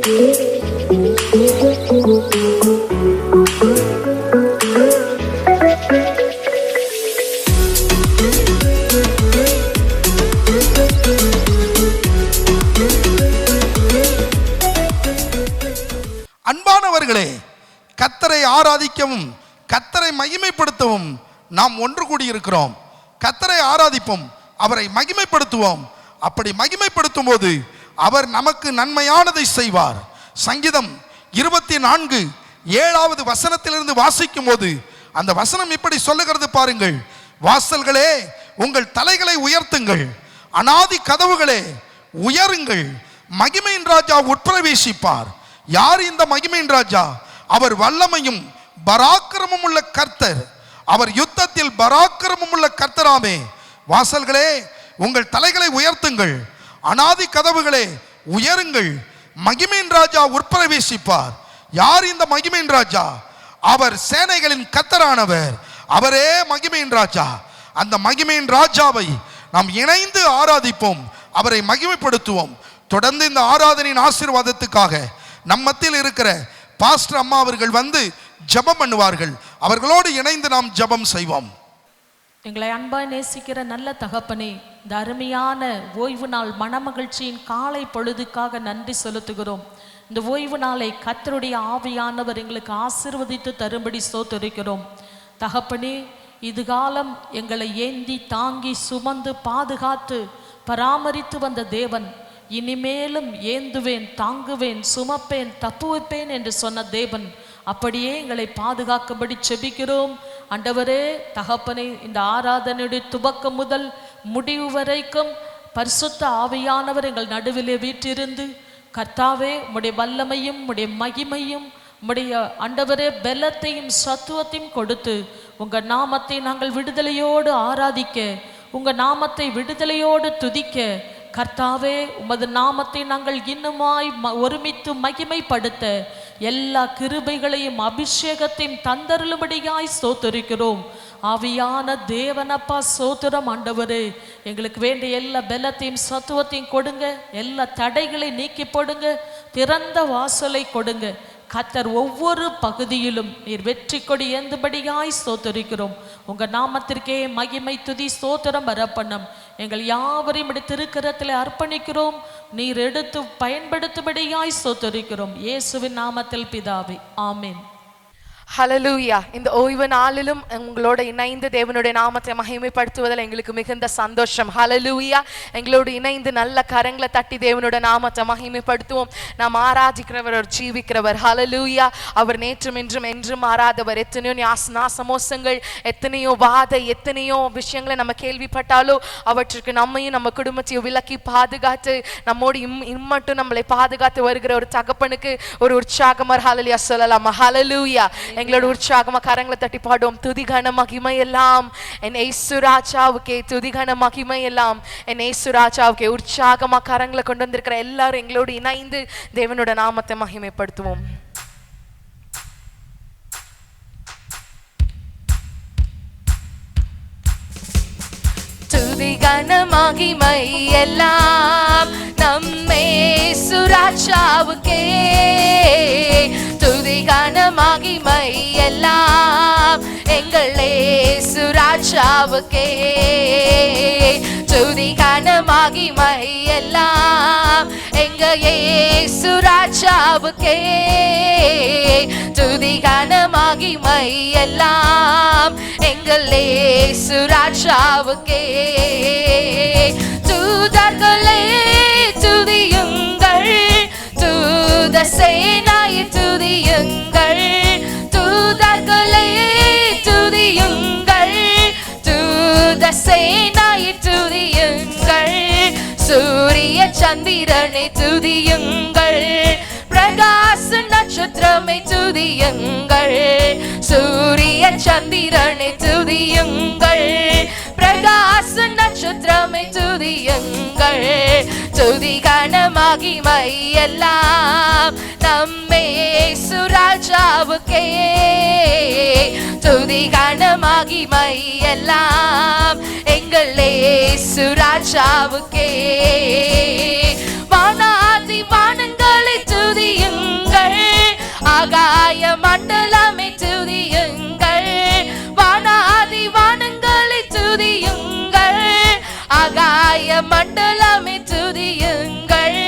அன்பானவர்களே, கர்த்தரை ஆராதிக்கவும் கர்த்தரை மகிமைப்படுத்தவும் நாம் ஒன்று கூடியிருக்கிறோம். கர்த்தரை ஆராதிப்போம், அவரை மகிமைப்படுத்துவோம். அப்படி மகிமைப்படுத்தும் போது அவர் நமக்கு நன்மையானதை செய்வார். சங்கீதம் 24:7 வசனத்திலிருந்து வாசிக்கும் போது அந்த வசனம் இப்படி சொல்லுகிறது பாருங்கள். வாசல்களே உங்கள் தலைகளை உயர்த்துங்கள், அநாதி கதவுகளே உயருங்கள், மகிமையின் ராஜா உட்பிரவேசிப்பார். யார் இந்த மகிமையின் ராஜா? அவர் வல்லமையும் பராக்கிரமும் உள்ள கர்த்தர். அவர் யுத்தத்தில் பராக்கிரமும் உள்ள கர்த்தராமே. வாசல்களே உங்கள் தலைகளை உயர்த்துங்கள், அநாதி கதவுகளே உயருங்கள், மகிமையின் ராஜா உட்பிரவேசிப்பார். யார் இந்த மகிமையின் ராஜா? அவர் சேனைகளின் கர்த்தரானவர். அவரே மகிமையின் ராஜா. அந்த மகிமையின் ராஜாவை நாம் இணைந்து ஆராதிப்போம், அவரை மகிமைப்படுத்துவோம். தொடர்ந்து இந்த ஆராதனையின் ஆசீர்வாதத்துக்காக நம் மத்தியில் இருக்கிற பாஸ்டர் அம்மா அவர்கள் வந்து ஜெபம் பண்ணுவார்கள். அவர்களோடு இணைந்து நாம் ஜெபம் செய்வோம். எங்களை அன்பாய் நேசிக்கிற நல்ல தகப்பனே, இந்த அருமையான ஓய்வு நாள் மனமகிழ்ச்சியின் காலை பொழுதுக்காக நன்றி செலுத்துகிறோம். இந்த ஓய்வு நாளை கர்த்தருடைய ஆவியானவர் எங்களுக்கு ஆசீர்வதித்து தரும்படி ஸ்தோத்திரிக்கிறோம். தகப்பனே, இதுகாலம் எங்களை ஏந்தி தாங்கி சுமந்து பாதுகாத்து பராமரித்து வந்த தேவன், இனிமேலும் ஏந்துவேன், தாங்குவேன், சுமப்பேன், தப்புவிப்பேன் என்று சொன்ன தேவன் அப்படியே எங்களை பாதுகாக்கும்படி செபிக்கிறோம். ஆண்டவரே தகப்பனே, இந்த ஆராதனையுடைய துவக்கம் முதல் முடிவு வரைக்கும் பரிசுத்த ஆவியானவர் எங்கள் நடுவிலே வீற்றிருந்து கர்த்தாவே உம்முடைய வல்லமையும் உம்முடைய மகிமையும் உம்முடைய ஆண்டவரே பலத்தையும் சத்துவத்தையும் கொடுத்து உங்கள் நாமத்தை நாங்கள் விடுதலையோடு ஆராதிக்க, உங்கள் நாமத்தை விடுதலையோடு துதிக்க, கர்த்தாவே உமது நாமத்தை நாங்கள் இன்னுமாய் ஒருமித்து மகிமைப்படுத்த எல்லா கிருபைகளையும் அபிஷேகத்தையும் தந்தருளும்படியாய் ஸ்தோத்திரிக்கிறோம். ஆவியான தேவனப்பா ஸ்தோத்திரம். ஆண்டவரே, எங்களுக்கு வேண்டிய எல்லா பலத்தையும் சத்துவத்தையும் கொடுங்க, எல்லா தடைகளை நீக்கி போடுங்க, திறந்த வாசலை கொடுங்க. கர்த்தர் ஒவ்வொரு பகுதியிலும் நீர் வெற்றி கொடி ஏந்தும்படியாய் ஸ்தோத்திரிக்கிறோம். உங்கள் நாமத்திற்கே மகிமை துதி ஸ்தோத்திரம் வரப்பண்ணும். எங்கள் யாவரையும் திருக்கரத்தில் அர்ப்பணிக்கிறோம். நீர் எடுத்து பயன்படுத்தும்படியாய் ஸ்தோத்திரிக்கிறோம். இயேசுவின் நாமத்தில் பிதாவே, ஆமென். ஹல்லேலூயா. இந்த ஓய்வு நாளிலும் உங்களோட இணைந்து தேவனுடைய நாமத்தை மகிமைப்படுத்துவதில் எங்களுக்கு மிகுந்த சந்தோஷம். ஹல்லேலூயா. எங்களோடு இணைந்து நல்ல கரங்களை தட்டி தேவனுடைய நாமத்தை மகிமைப்படுத்துவோம். நாம் ஆராதிக்கிறவர், ஒரு ஜீவிக்கிறவர். ஹல்லேலூயா. அவர் நேற்றும் இன்றும் என்றும் மாறாதவர். எத்தனையோ நாசமோசங்கள், எத்தனையோ வாதை, எத்தனையோ விஷயங்களை நம்ம கேள்விப்பட்டாலோ அவற்றுக்கு நம்மையும் நம்ம குடும்பத்தையும் விலக்கி பாதுகாத்து நம்மோடு இம்மட்டும் நம்மளை பாதுகாத்து வருகிற ஒரு தகப்பனுக்கு ஒரு உற்சாகமர் ஹல்லேலூயா சொல்லலாம். ஹல்லேலூயா. எங்களோட உற்சாகமா கரங்களை தட்டி பாடுவோம். துதிகன மகிமை எல்லாம் என் இயேசு ராஜாவுக்கே, துதிகன மகிமை எல்லாம் என் இயேசு ராஜாவுக்கே. உற்சாகமா கரங்களை கொண்டு வந்திருக்கிற எல்லாரும் எங்களோடு இணைந்து தேவனோட நாமத்தை மகிமைப்படுத்துவோம். துதிகன மகிமை எல்லாம் நம் இயேசு ராஜாவுக்கே, துதிகன மகிமை எல்லாம் எங்கள் இயேசு ராஜாவுக்கே, துதிகன மகிமை எல்லாம் எங்க இயேசு ராஜாவுக்கே, துதிகன மகிமை எல்லாம் எங்கள் இயேசு ராஜாவுக்கே. தூதர்களே துதியுங்கள், தூத சேனாயை துதியுங்கள், தூதர்களே துதியுங்கள், தூத சேனாயை துதியுங்கள், சூரிய சந்திரனை துதியுங்கள், பிரகாச நட்சத்திரமை துதியுங்கள், சூரிய சந்திரனை துதியுங்கள், பிரகாச நட்சத்திரமை துதியுங்கள், துதிகன மகிமை எல்லாம் நம் இயேசு ராஜாவுக்கே, துதிகன மகிமை எல்லாம் எங்கள் இயேசு ராஜாவுக்கே. வானாதி வானங்களை துதி ஆகாய மண்டலமே துதியுங்கள், வானாதி வானங்களை துதியுங்கள், ஆகாய மண்டலமே துதியுங்கள்,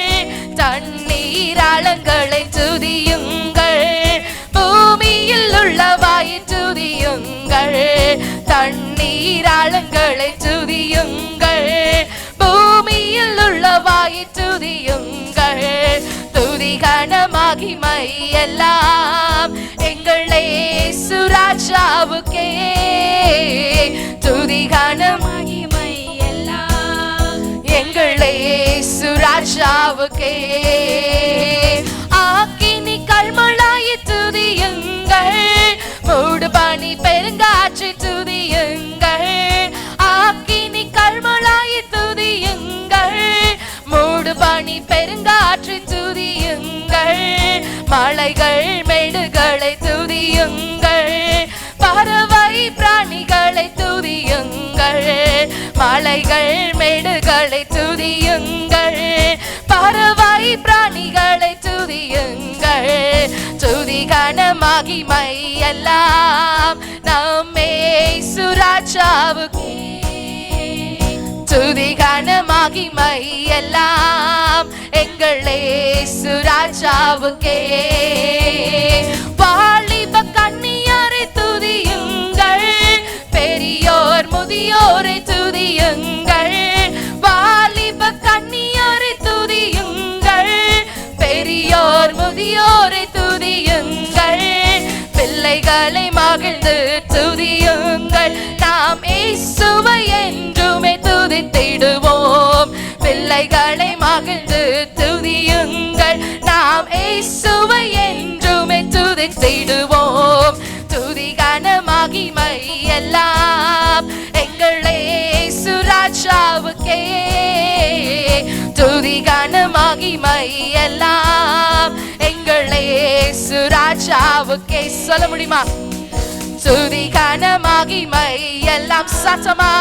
தண்ணீராளங்களை துதியுங்கள், பூமியில் உள்ளவாய் துதியுங்கள், தண்ணீராளங்களை துதியுங்கள், பூமியில் உள்ளவாய் துதியுங்கள், துதி கன மகிமை எல்லாம் எங்கள் இயேசு ராஜாவுக்கே, துதி கன மகிமை எல்லாம் எங்கள் இயேசு ராஜாவுக்கே. ஆக்கினி கல்மழாய் துதியுங்கள், மூடு பனி பெருங்காற்றை துதியுங்கள், ஆக்கினி கல்மழாய் துதியுங்கள், மூடு பனி பெருங்காற்றை துதியுங்கள், மலைகள் மேடுகளை துதியுங்கள், பறவை பிராணிகளை துதியுங்கள், மலைகள் மேடுகளை துதியுங்கள், பறவை பிராணிகளை துதியுங்கள், துதி கன மகிமை எல்லாம் நம் இயேசு ராஜாவுக்கே, துதி கன மகிமை எல்லாம் எங்கள் இயேசு ராஜாவுக்கே. வாலிப கன்னியாரை துதியுங்கள், பெரியோர் முதியோரை துதியுங்கள், வாலிப கன்னியாரை துதியுங்கள், பெரியோர் முதியோரை துதியுங்கள், பிள்ளைகளை மகிழ்ந்து துதியுங்கள், நாம் இயேசுவை என்றுமே துதித்திடுவோம், பிள்ளைகளை மகிழ்ந்து துதியுங்கள், நாம் இயேசுவை என்றுமே துதித்திடுவோம், துதி கன மகிமை எல்லாம் எங்கள் இயேசு ராஜாவுக்கே, துதி கன மகிமை எல்லாம் எங்கள் இயேசு ராஜாவுக்கே. சொல்ல முடியுமா? துதி கன மகிமை எல்லாம் சத்தமா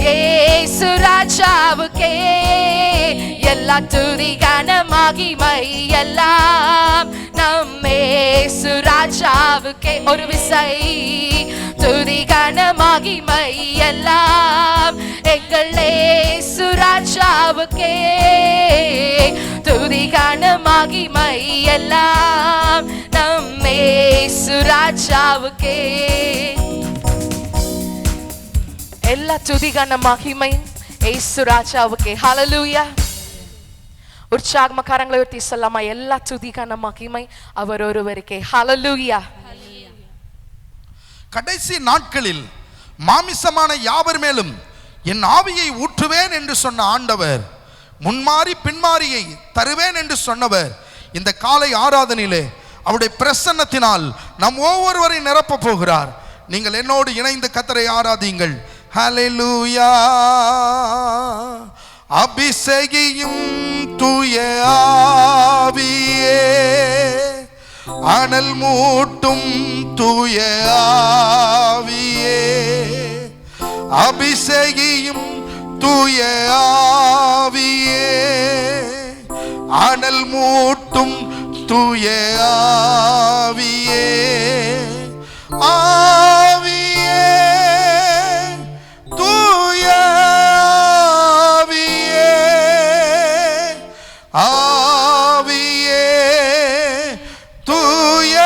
இயேசு ராஜாவுக்கே, எல்லா துதி கன மகிமை எல்லாம் நம் இயேசு ராஜாவுக்கே. ஒரு விசை துதி கன மகிமை எல்லாம் எங்கள் இயேசு ராஜாவுக்கே, துதி கன மகிமை எல்லாம் நம் இயேசு ராஜாவுக்கே. எல்லா துதி கன மகிமை இயேசு ராஜாவுக்கே. ஹல்லேலூயா. உற்சாகமா கரங்களை உயர்த்தி சொல்லலாமா? எல்லா துதி கன மகிமை அவர் ஒருவருக்கே. ஹல்லேலூயா. கடைசி நாட்களில் மாமிசமான யாவர் மேலும் என் ஆவியை ஊற்றுவேன் என்று சொன்ன ஆண்டவர், முன்மாறி பின்மாறியை தருவேன் என்று சொன்னவர், இந்த காலை ஆராதனையிலே அவருடைய பிரசன்னத்தினால் நம் ஒவ்வொருவரை நிரப்ப போகிறார். நீங்கள் என்னோடு இணைந்து கர்த்தரை ஆராதியுங்கள். ஹல்லேலூயா. அபிஷேகியும் தூய ஆவியே, அனல் மூட்டும் தூய ஆவியே, அபிஷேகியும் தூய ஆவியே, அனல் மூட்டும் தூய ஆவியே, ஆவியே, தூய ஆவியே, ஆவியே, தூய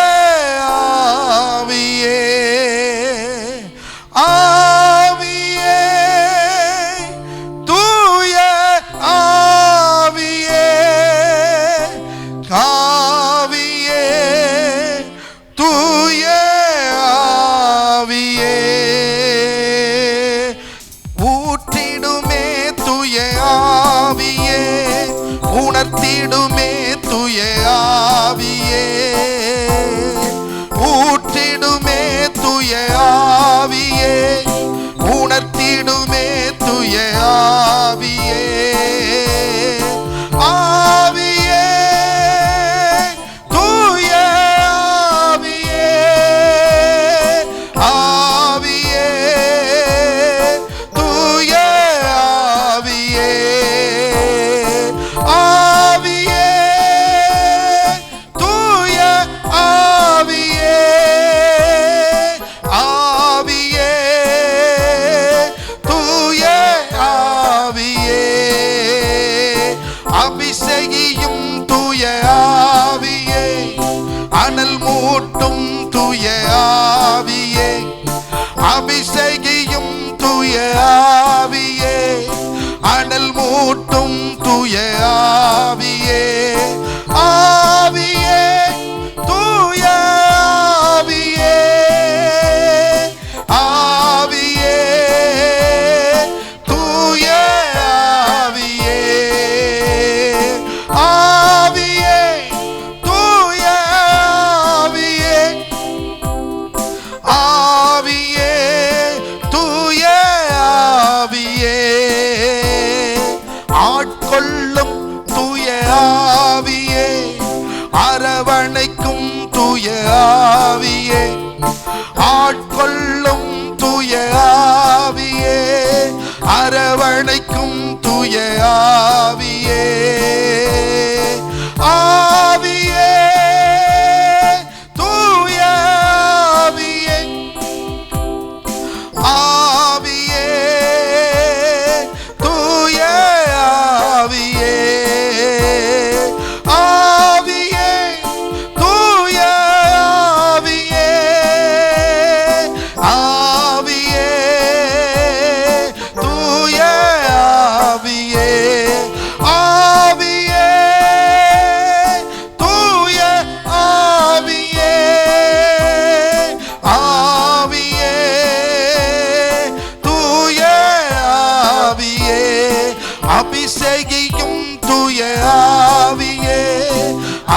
ஆவியே, ஆவியே, தூய ஆவியே, ஆவியே, தூய ஆவியே, ஊற்றிடுமே தூய ஆவியே, உணர்த்திடுமே தூய ஆவியே, ஊற்றிடுமே தூய ஆவியே, உணர்த்திடுமே தூய ஆவியே, ஆவியே, தூய ஆவியே, ஆவியே, தூய ஆவியே, ஆவியே, தூய தூய ஆவியே, அனல் மூட்டும் தூய ஆவியே, ஆவியே தூய ஆவியே, ஆவியே தூய ஆவியே, ஆவியே தூய ஆவியே, ஆவியே தூய ஆவியே, ஆட்கொள்ளும் தூய ஆவியே, அரவணைக்கும் தூய ஆவியே, ஆட்கொள்ளும் தூய ஆவியே, அரவணைக்கும் தூய ஆவியே, ஆவியே தூய ஆவியே, ஆவியே தூய ஆவியே, ஆவியே தூய ஆவியே, ஆவியே தூய ஆவியே, ஆவியே தூய ஆவியே, ஆவியே தூய ஆவியே, அபிஷேகிக்கும் தூய ஆவியே,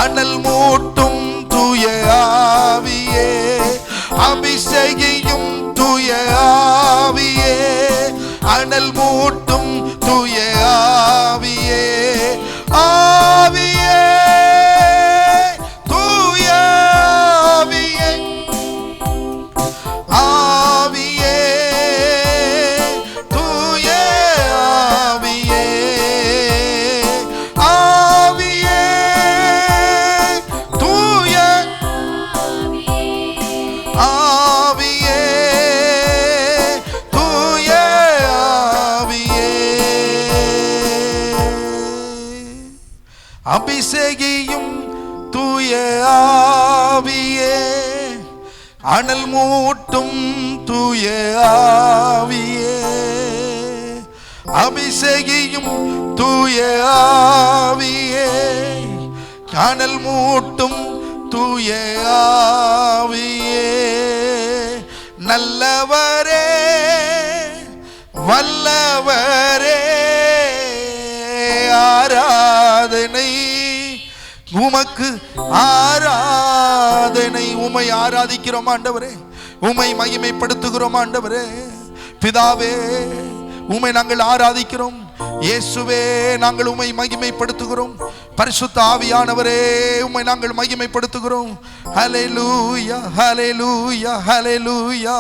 அனல் மூட்டும் தூய ஆவியே, அபிஷேகிக்கும் தூய ஆவியே, அனல் மூட்டும் தூய ஆவியே, ஆவியே தூய ஆவியே, ஆவியே தூய ஆவியே, ஆவியே தூய ஆவியே, தூய ஆவியே, அபிஷேகியும் தூய ஆவியே, அனல் மூட்டும் தூய ஆவியே, அபிஷேகியும் தூய ஆவியே, அனல் மூட்டும் தூய ஆவியே, நல்லவரே வல்லவரே, ஆராதனை உமக்கு, ஆராதனை உம்மை ஆராதிக்கிறோம் ஆண்டவரே, உம்மை மகிமைப்படுத்துகிறோம் ஆண்டவரே, பிதாவே உம்மை நாங்கள் ஆராதிக்கிறோம், இயேசுவே நாங்கள் உம்மை மகிமைப்படுத்துகிறோம், பரிசுத்த ஆவியானவரே உம்மை நாங்கள் மகிமைப்படுத்துகிறோம். ஹல்லேலூயா ஹல்லேலூயா ஹல்லேலூயா.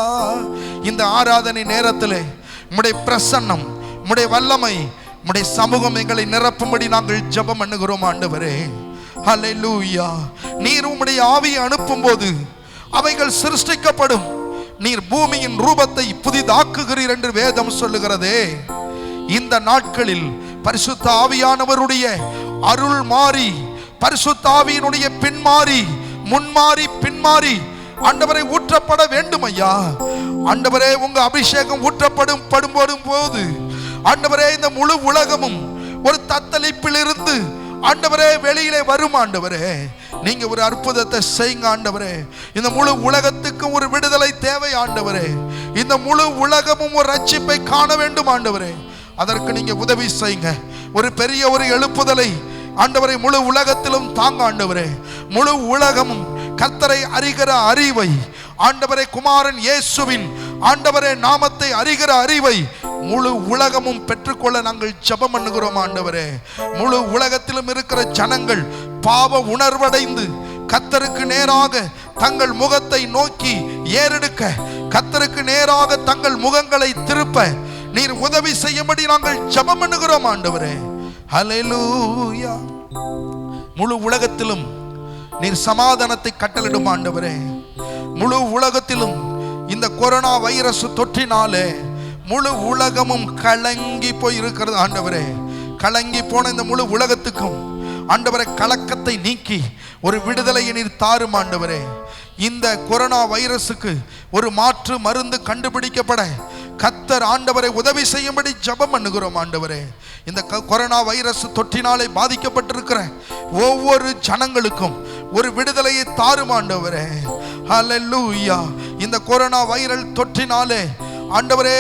இந்த ஆராதனை நேரத்திலே உம்முடைய பிரசன்னம், உம்முடைய வல்லமை, உம்முடைய சமூகம் எங்களை நிரப்பும்படி நாங்கள் ஜெபம் பண்ணுகிறோம் ஆண்டவரே. ஹல்லேலூயா. நீர் உம்முடைய ஆவியை அனுப்பும்போது அவைகள் சிருஷ்டிக்கப்படும், நீர் பூமியின் ரூபத்தை புதிதாக்குகிறீர் என்று வேதம் சொல்லுகிறதே. இந்த நாட்களில் பரிசுத்த ஆவியானவருடைய அருள் மாறி, பரிசுத்த ஆவியினுடைய பின்மாறி, முன்மாறி பின்மாறி ஆண்டவரை ஊற்றப்பட வேண்டும் ஐயா. ஆண்டவரே உங்க அபிஷேகம் ஊற்றப்படும் போது ஆண்டவரே இந்த முழு உலகமும் ஒரு தத்தளிப்பில் இருந்து ஆண்டவரே வெளியிலே வரும் ஆண்டவரே. நீங்க ஒரு அற்புதத்தை செய்யுங்க ஆண்டவரே. இந்த முழு உலகத்துக்கு ஒரு விடுதலை தேவை ஆண்டவரே. இந்த முழு உலகமும் ஒரு ரட்சிப்பை காண வேண்டும் ஆண்டவரே. அதற்கு நீங்க உதவி செய்யுங்க. ஒரு பெரிய ஒரு எழுப்புதலை ஆண்டவரை முழு உலகத்திலும் தாங்க ஆண்டவரே. முழு உலகமும் கர்த்தரை அறிகிற அறிவை, ஆண்டவரே குமாரன் இயேசுவின் ஆண்டவரே நாமத்தை அறிகிற அறிவை முழு உலகமும் பெற்றுக்கொள்ள நாங்கள் ஜெபம் பண்ணுகிறோம் ஆண்டவரே. முழு உலகத்திலும் இருக்கிற ஜனங்கள் பாவ உணர்வடைந்து கர்த்தருக்கு நேராக தங்கள் முகத்தை நோக்கி ஏறெடுக்க, கர்த்தருக்கு நேராக தங்கள் முகங்களை திருப்ப நீர் உதவி செய்யும்படி நாங்கள் ஜெபம் பண்ணுகிறோம் ஆண்டவரே. ஹல்லேலூயா. முழு உலகத்திலும் நீர் சமாதானத்தை கட்டளிடும் ஆண்டவரே. முழு உலகத்திலும் இந்த கொரோனா வைரஸ் தொற்றினாலே முழு உலகமும் கலங்கி போய் இருக்கிறது ஆண்டவரே. கலங்கி போன இந்த முழு உலகத்துக்கும் ஆண்டவரே கலக்கத்தை நீக்கி ஒரு விடுதலையை நீர் தாரும் ஆண்டவரே. இந்த கொரோனா வைரஸுக்கு ஒரு மாற்று மருந்து கண்டுபிடிக்கப்பட கத்தர் ஆண்டவரை உதவி செய்யும்படி ஜெபம் பண்ணுகிறோம். ஆண்டவரே, இந்த கொரோனா வைரஸ் தொற்றினாலே பாதிக்கப்பட்டிருக்கிற ஒவ்வொரு ஜனங்களுக்கும் ஒரு விடுதலையை தாரும் ஆண்டவரே. ஹல்லேலூயா. இந்த கொரோனா வைரல் தொற்றினாலே ஆண்டவரே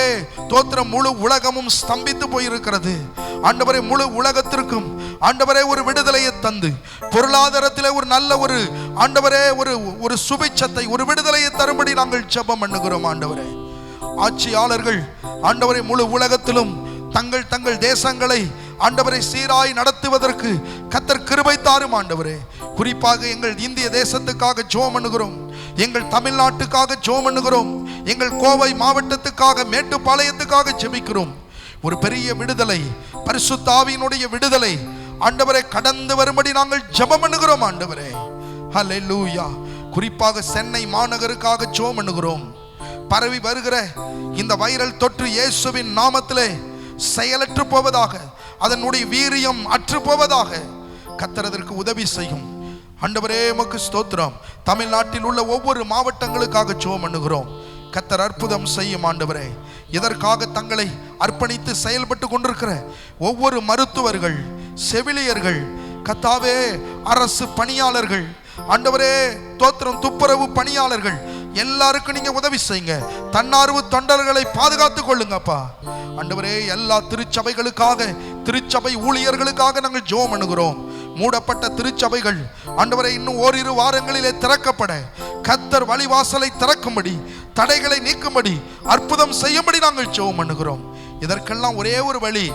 தோத்திரம் முழு உலகமும் ஸ்தம்பித்து போயிருக்கிறது. ஆண்டவரே, முழு உலகத்திற்கும் ஆண்டவரே ஒரு விடுதலையை தந்து பொருளாதாரத்தில் ஒரு நல்ல ஒரு ஆண்டவரே ஒரு சுபிட்சத்தை ஒரு விடுதலையை தரும்படி நாங்கள் ஜெபம் பண்ணுகிறோம். ஆண்டவரே, ஆட்சியாளர்கள் ஆண்டவரை முழு உலகத்திலும் தங்கள் தங்கள் தேசங்களை ஆண்டவரை சீராய் நடத்துவதற்கு கர்த்தர் கிருபை தாரும் ஆண்டவரே. குறிப்பாக எங்கள் இந்திய தேசத்துக்காக ஜெபம் பண்ணுகிறோம். எங்கள் தமிழ்நாட்டுக்காக ஜெபம் பண்ணுகிறோம். எங்கள் கோவை மாவட்டத்துக்காக மேட்டுப்பாளையத்துக்காக ஜெபிக்கிறோம். ஒரு பெரிய விடுதலை, பரிசுத்த ஆவியினுடைய விடுதலை ஆண்டவரை கடந்து வரும்படி நாங்கள் ஜெபம் பண்ணுகிறோம். ஆண்டவரே, ஹல்லேலூயா. குறிப்பாக சென்னை மாநகருக்காக ஜெபம் பண்ணுகிறோம். பரவி வருகிற இந்த வைரல் தொற்று இயேசுவின் நாமத்திலே செயலற்று போவதாக, அதனுடைய வீரியம் அற்று போவதாக கர்த்தர் அதற்கு உதவி செய்யும். ஆண்டவரே, உமக்கு ஸ்தோத்திரம். தமிழ்நாட்டில் உள்ள ஒவ்வொரு மாவட்டங்களுக்காக ஜெபம் பண்ணுகிறோம். கர்த்தர் அற்புதம் செய்யும். ஆண்டவரே, இதற்காக தங்களை அர்ப்பணித்து செயல்பட்டு கொண்டிருக்கிற ஒவ்வொரு மருத்துவர்கள், செவிலியர்கள், கர்த்தாவே அரசு பணியாளர்கள், ஆண்டவரே தோத்திரம் துப்புரவு பணியாளர்கள் எல்லாருக்கும் நீங்க உதவி செய்யுங்க. தன்னார்வ தொண்டர்களை பாதுகாத்துக் கொள்ளுங்கப்பா. ஆண்டவரே, எல்லா திருச்சபைகளுக்காக, திருச்சபை ஊழியர்களுக்காக நாங்கள் ஜெபம் பண்ணுகிறோம். மூடப்பட்ட திருச்சபைகள் ஆண்டவரே இன்னும் ஓரிரு வாரங்களிலே திறக்கப்பட கர்த்தர் வழிவாசலை திறக்கும்படி, தடைகளை நீக்கும்படி, அற்புதம் செய்யும்படி நாங்கள் ஜெபம் பண்ணுகிறோம். இதற்கெல்லாம் ஒரே ஒரு வழி,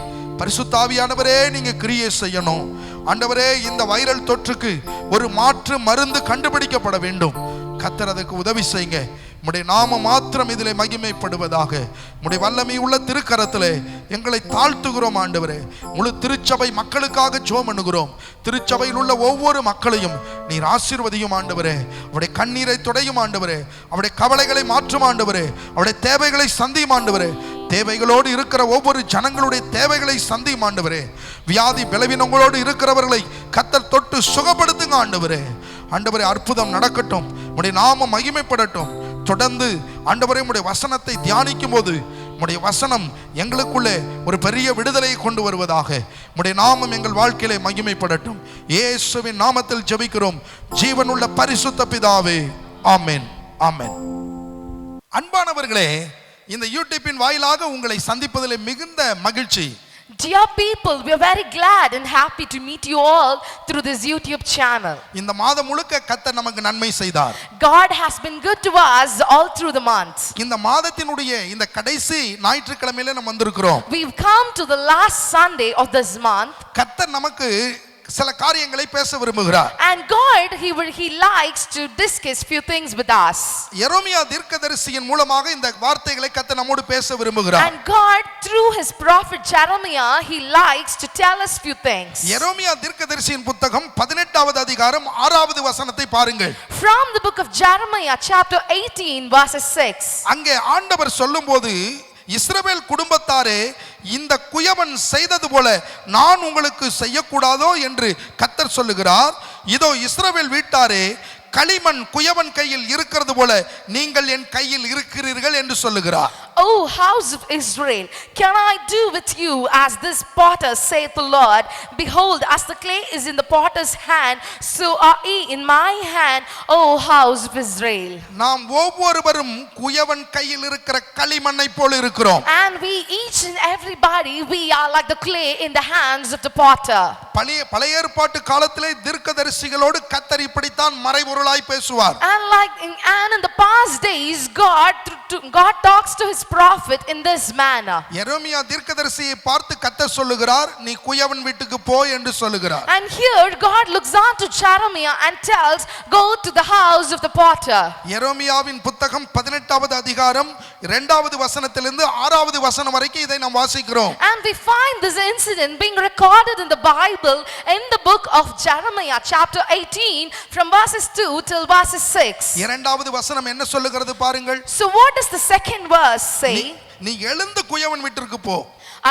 பரிசுத்த ஆவியானவரே நீங்க கிரியை செய்யணும். ஆண்டவரே, இந்த வைரல் தொற்றுக்கு ஒரு மாற்று மருந்து கண்டுபிடிக்கப்பட வேண்டும். கர்த்தர் அதுக்கு உதவி செய்யுங்க. உம்முடைய நாம மாத்திரம் இதிலே மகிமைப்படுவதாக. உம்முடைய வல்லமை உள்ள திருக்கரத்திலே எங்களை தாழ்த்துகிறோம். ஆண்டவரே, முழு திருச்சபை மக்களுக்காக ஜெபம் பண்ணுகிறோம். திருச்சபையில் உள்ள ஒவ்வொரு மக்களையும் நீர் ஆசீர்வதியும். ஆண்டவரே, அவருடைய கண்ணீரை துடையும். ஆண்டவரே, அவருடைய கவலைகளை மாற்றும். ஆண்டவரே, அவருடைய தேவைகளை சந்தியும். ஆண்டவரே, தேவைகளோடு இருக்கிற ஒவ்வொரு ஜனங்களுடைய தேவைகளை சந்தியும். ஆண்டவரே, வியாதி பலவீனங்களோடு இருக்கிறவர்களை கர்த்தர் தொட்டு சுகப்படுத்துங்க. ஆண்டவரே, ஆண்டவரே அற்புதம் நடக்கட்டும். உம்முடைய நாமம் மகிமைப்படட்டும். தொடர்ந்து ஆண்டவரே உம்முடைய வசனத்தை தியானிக்கும் போது உம்முடைய வசனம் எங்களுக்குள்ளே ஒரு பெரிய விடுதலையை கொண்டு வருவதாக. உம்முடைய நாமம் எங்கள் வாழ்க்கையிலே மகிமைப்படட்டும். இயேசுவின் நாமத்தில் ஜெபிக்கிறோம் ஜீவனுள்ள பரிசுத்த பிதாவே, ஆமென், ஆமென். அன்பானவர்களே, இந்த யூடியூப்பின் வாயிலாக உங்களை சந்திப்பதிலே மிகுந்த மகிழ்ச்சி. Dear people, we are very glad and happy to meet you all through this YouTube channel. இந்த மாதம் முழுக்க கர்த்தர் நமக்கு நன்மை செய்தார். God has been good to us all through the month. இந்த மாதத்தினுடைய இந்த கடைசி ஞாயிற்றுக்கிழமையில நாம் வந்திருக்கிறோம். We've come to the last Sunday of this month. கர்த்தர் நமக்கு சில காரியங்களை பேச விரும்புகிறார். And God, he likes to discuss few things with us. எரேமியா தீர்க்கதரிசியின் மூலமாக இந்த வார்த்தைகளை கர்த்தர் நம்மோடு பேச விரும்புகிறார். And God, through his prophet Jeremiah, he likes to tell us few things. எரேமியா தீர்க்கதரிசியின் புத்தகம் 18வது அதிகாரம் 6வது வசனத்தை பாருங்கள். From the book of Jeremiah chapter 18 verses 6. அங்கே ஆண்டவர் சொல்லும்போது, இஸ்ரவேல் குடும்பத்தாரே, இந்த குயவன் செய்தது போல நான் உங்களுக்கு செய்யக்கூடாதோ என்று கர்த்தர் சொல்லுகிறார். இதோ இஸ்ரவேல் வீட்டாரே, களிமண் குயவன் கையில் இருக்கிறது போல நீங்கள் என் கையில் இருக்கிறீர்கள் என்று சொல்லுகிறார். O house of Israel, can I do with you as this potter, saith the Lord? Behold, as the clay is in the potter's hand, so are ye in my hand, O house of Israel. நாம் ஒவ்வொருவரும் குயவன் கையில் இருக்கிற களிமண்ணை போல இருக்கிறோம். And we each and everybody, we are like the clay in the hands of the potter. பழைய ஏற்பாட்டு காலத்திலே தீர்க்கதரிசிகளோடு கர்த்தர் இப்படித்தான் மறைபொருளாய் பேசுவார். And in the past days, God talks to his prophet in this manner. எரேமியா தீர்க்கதரிசியை பார்த்து கர்த்தர் சொல்லுகிறார், நீ குயவன் வீட்டுக்கு போ என்று சொல்லுகிறார். And here God looks on to Jeremiah and tells, go to the house of the potter. எரேமியாவின் புத்தகம் 18வது அதிகாரம் 2வது வசனத்திலிருந்து 6வது வசனம் வரைக்கும் இதை நாம் வாசிக்கிறோம். And we find this incident being recorded in the Bible in the book of Jeremiah chapter 18 from verses 2 till verses 6. இரண்டாவது வசனம் என்ன சொல்லுகிறது பாருங்கள். So what does the second verse say? நீ எழுந்து குயவன் வீட்டிற்கு போ.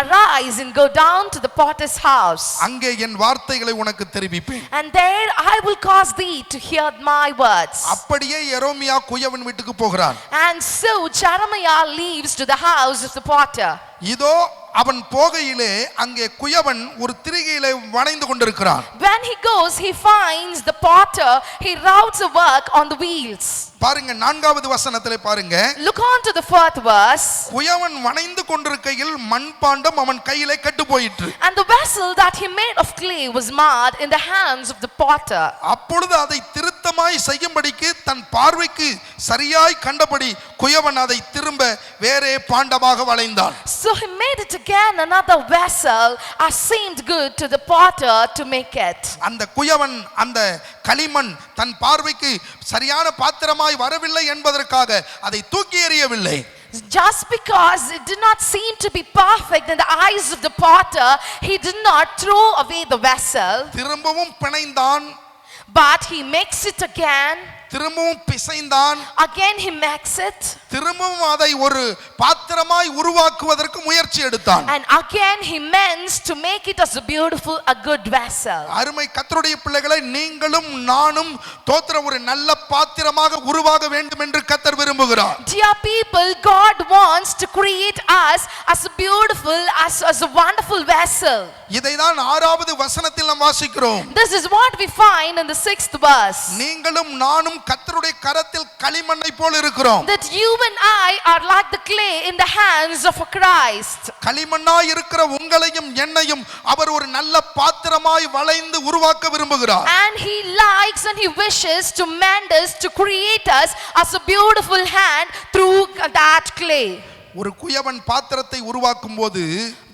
Arise and go down to the potter's house, அங்கே என் வார்த்தைகளை உனக்கு தெரிவிப்பேன். and there I will cause thee to hear my words. அப்படியே எரோமியா குயவன் வீட்டுக்கு போகிறான். And so Jeremiah leaves to the house of the potter. இதோ அவன் போகையிலே அங்கே குயவன் ஒரு திரிகையிலே வணைந்து கொண்டிருக்கிறான். When he goes, he finds the potter, he routes a work on the wheels. பாருங்க 4வது வசனத்திலே பாருங்க. Look on to the 4th verse. குயவன் வணைந்து கொண்டிருக்கையில் மண்பாண்டம் அவன் கையிலே கெட்டு போயிற்று. And the vessel that he made of clay was marred in the hands of the potter. அப்பொழுது அதை திருத்தமாய் செய்யும்படிக்கு தன் பார்வைக்கு சரியாய் கண்டபடி குயவன் அதை திரும்ப வேறே பாண்டமாக வளைந்தான். So he made it again another vessel as seemed good to the potter to make it. அந்த குயவன் அந்த களிமண் தன் பார்வைக்கு சரியான பாத்திரமாய் வரவில்லை என்பதற்காக அதை தூக்கி எறியவில்லை. Just because it did not seem to be perfect in the eyes of the potter, he did not throw away the vessel, திரும்பவும் பிணைந்தான், but he makes it again. திரும்பவும் பிசைந்தான், Again he makes it, திரும்பவும் அதை ஒரு பாத்திரமாய் உருவாக்குவதற்கு முயற்சி எடுத்தான். and again he mends to make it as a beautiful, a good vessel. அருமை கர்த்தருடைய பிள்ளைகளை, நீங்களும் நானும் தோத்திர ஒரு நல்ல பாத்திரமாக உருவாக வேண்டும் என்று கர்த்தர் விரும்புகிறார். Dear people, God wants to create us as a beautiful, as a wonderful vessel. இதைதான் 6வது வசனத்தில் நாம் வாசிக்கிறோம். This is what we find in the 6th verse. நீங்களும் நானும் கர்த்தருடைய கரத்தில் களிமண்ணை போல் இருக்கிறோம். That you and I are like the clay in the hands of a Christ. களிமண்ணாய் இருக்கிற உங்களையும் என்னையும் அவர் ஒரு நல்ல பாத்திரமாய் வளைந்து உருவாக்க விரும்புகிறார். And he likes and he wishes to mend us, to create us as a beautiful hand through that clay. ஒரு குயவன் பாத்திரத்தை உருவாக்கும் போது,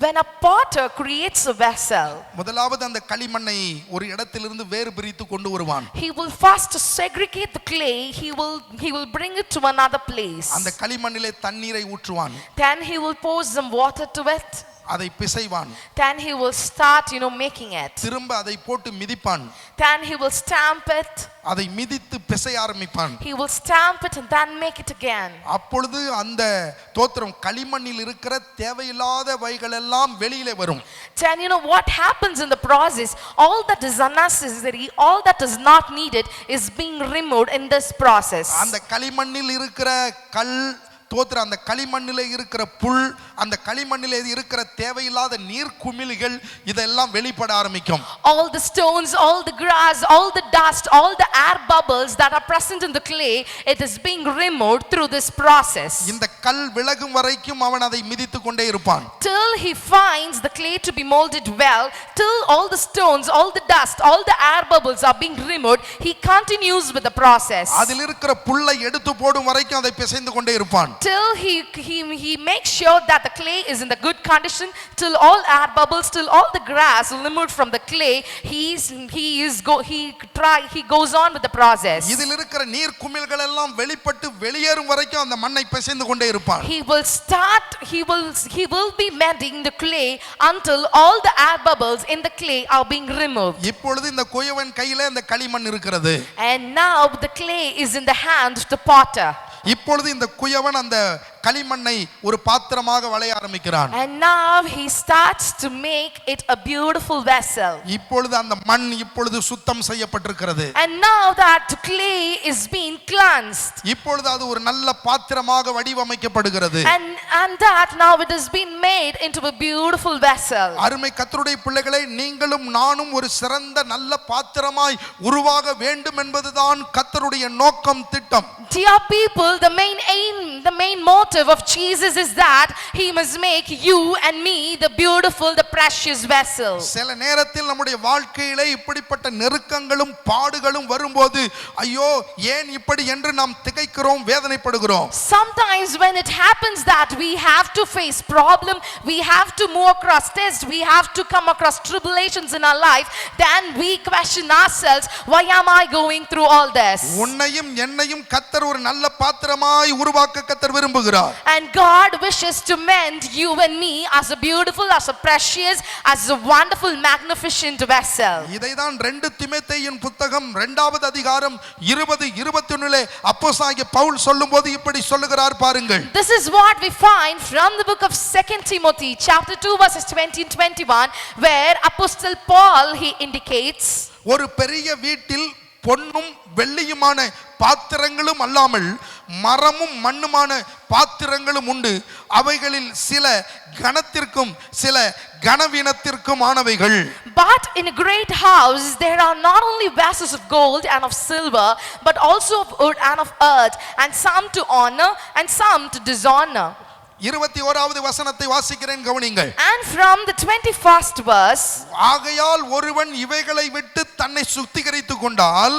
When a potter creates a vessel, முதலாவது அந்த களிமண்ணை ஒரு இடத்திலிருந்து வேறு பிரித்து கொண்டு வருவான். he will first segregate the clay, he will bring it to another place. அந்த களிமண்ணிலே தண்ணீரை ஊற்றுவான். Then he will pour some water to it. அதை பிசைவான். Then he will start, making it. திரும்ப அதை போட்டு மிதிப்பான். Then he will stamp it. அதை மிதித்து பிசைய ஆரம்பிப்பான். He will stamp it and then make it again. அப்பொழுது அந்த தோத்திரம் களிமண்ணில் இருக்கிற தேவையில்லாத வைகள் எல்லாம் வெளியிலே வரும். Then what happens in the process? All that is unnecessary, all that is not needed is being removed in this process. அந்த களிமண்ணில் இருக்கிற கல் தோத்திர அந்த களிமண்ணிலே இருக்கிற புல், அந்த களிமண்ணிலே இருக்கிற தேவையில்லாத நீர் குமிழிகள் இதெல்லாம் வெளிப்பட ஆரம்பிக்கும். All the stones, all the grass, all the dust, all the air bubbles that are present in the clay, it is being removed through this process. இந்த கல் விலகும் வரைக்கும் அவன் அதை மிதித்து கொண்டே இருப்பான். Till he finds the clay to be molded well, till all the stones, all the dust, all the air bubbles are being removed, he continues with the process. அதில் இருக்கிற புல்லை எடுத்து போடும் வரைக்கும் அதை பிசைந்து கொண்டே இருப்பான். Till he makes sure that the clay is in the good condition, till all air bubbles, till all the grass removed from the clay, he goes on with the process. இதில் இருக்கிற நீர் குமிழ்கள் எல்லாம் வெளிப்பட்டு வெளியேறும் வரைக்கும் அந்த மண்ணை பிசைந்து கொண்டே இருப்பான். He will be mending the clay until all the air bubbles in the clay are being removed. இப்பொழுது இந்த குயவன் கையிலே அந்த களிமண் இருக்கிறது. And now the clay is in the hand of the potter. இப்பொழுது இந்த குயவன் அந்த களிமண்ணை ஒரு பாத்திரமாக வளைய ஆரம்பிக்கிறான். And now he starts to make it a beautiful vessel. இப்பொழுது அந்த மண் இப்பொழுது சுத்தம் செய்யப்பட்டிருக்கிறது. And now that clay is being cleansed. இப்பொழுது அது ஒரு நல்ல பாத்திரமாக வடிவமைக்கப்படுகிறது. And that now it has been made into a beautiful vessel. அருமை கர்த்தருடைய பிள்ளைகளை, நீங்களும் நானும் ஒரு சிறந்த நல்ல பாத்திரமாய் உருவாக வேண்டும் என்பதுதான் கர்த்தருடைய நோக்கம், திட்டம். Dear people, the main aim, the main motive of Jesus is that he must make you and me the beautiful, the precious vessels. சில நேரத்தில் நம்முடைய வாழ்க்கையிலே இப்படிப்பட்ட நெருக்கங்களும் பாடுகளும் வரும்போது, ஐயோ ஏன் இப்படி என்று நாம் திகைக்கிறோம், வேதனைப்படுகிறோம். Sometimes when it happens that we have to face problem, we have to move across tests, we have to come across tribulations in our life, then we question ourselves, why am I going through all this? உன்னையும் என்னையும் கர்த்தர் ஒரு நல்ல பாத்திரமாய் உருவாக்க கர்த்தர் விரும்புகிறார். விரும்புகிறார். And God wishes to mend you and me as a beautiful, as a precious, as a wonderful, magnificent vessel. இதைதான் 2 தீமோத்தேயுவின் புத்தகம் 2வது அதிகாரம் 20-21 அப்போஸ்தலனாகிய பவுல் சொல்லும்போது இப்படி சொல்லுகிறார் பாருங்கள். This is what we find from the book of 2 Timothy chapter 2 verses 20 and 21, where Apostle Paul he indicates, ஒரு பெரிய வீட்டில் பொன்னும் வெள்ளியுமான பாத்திரங்களும் அல்லாமல் மரமும் மண்ணுமான பாத்திரங்களும் உண்டு. அவைகளில் சில கனத்திற்கும் சில கனவீனத்திற்கும் ஆனவைகள். but in a great house there are not only vessels of gold and of silver, but also of wood and of earth, and some to honor and some to dishonor. 21வது வசனத்தை வாசிக்கிறேன், கவனிங்கள். And from the 21st verse, ஆகையால் ஒருவன் இவைகளை விட்டு தன்னை சுத்திகரித்துக் கொண்டால்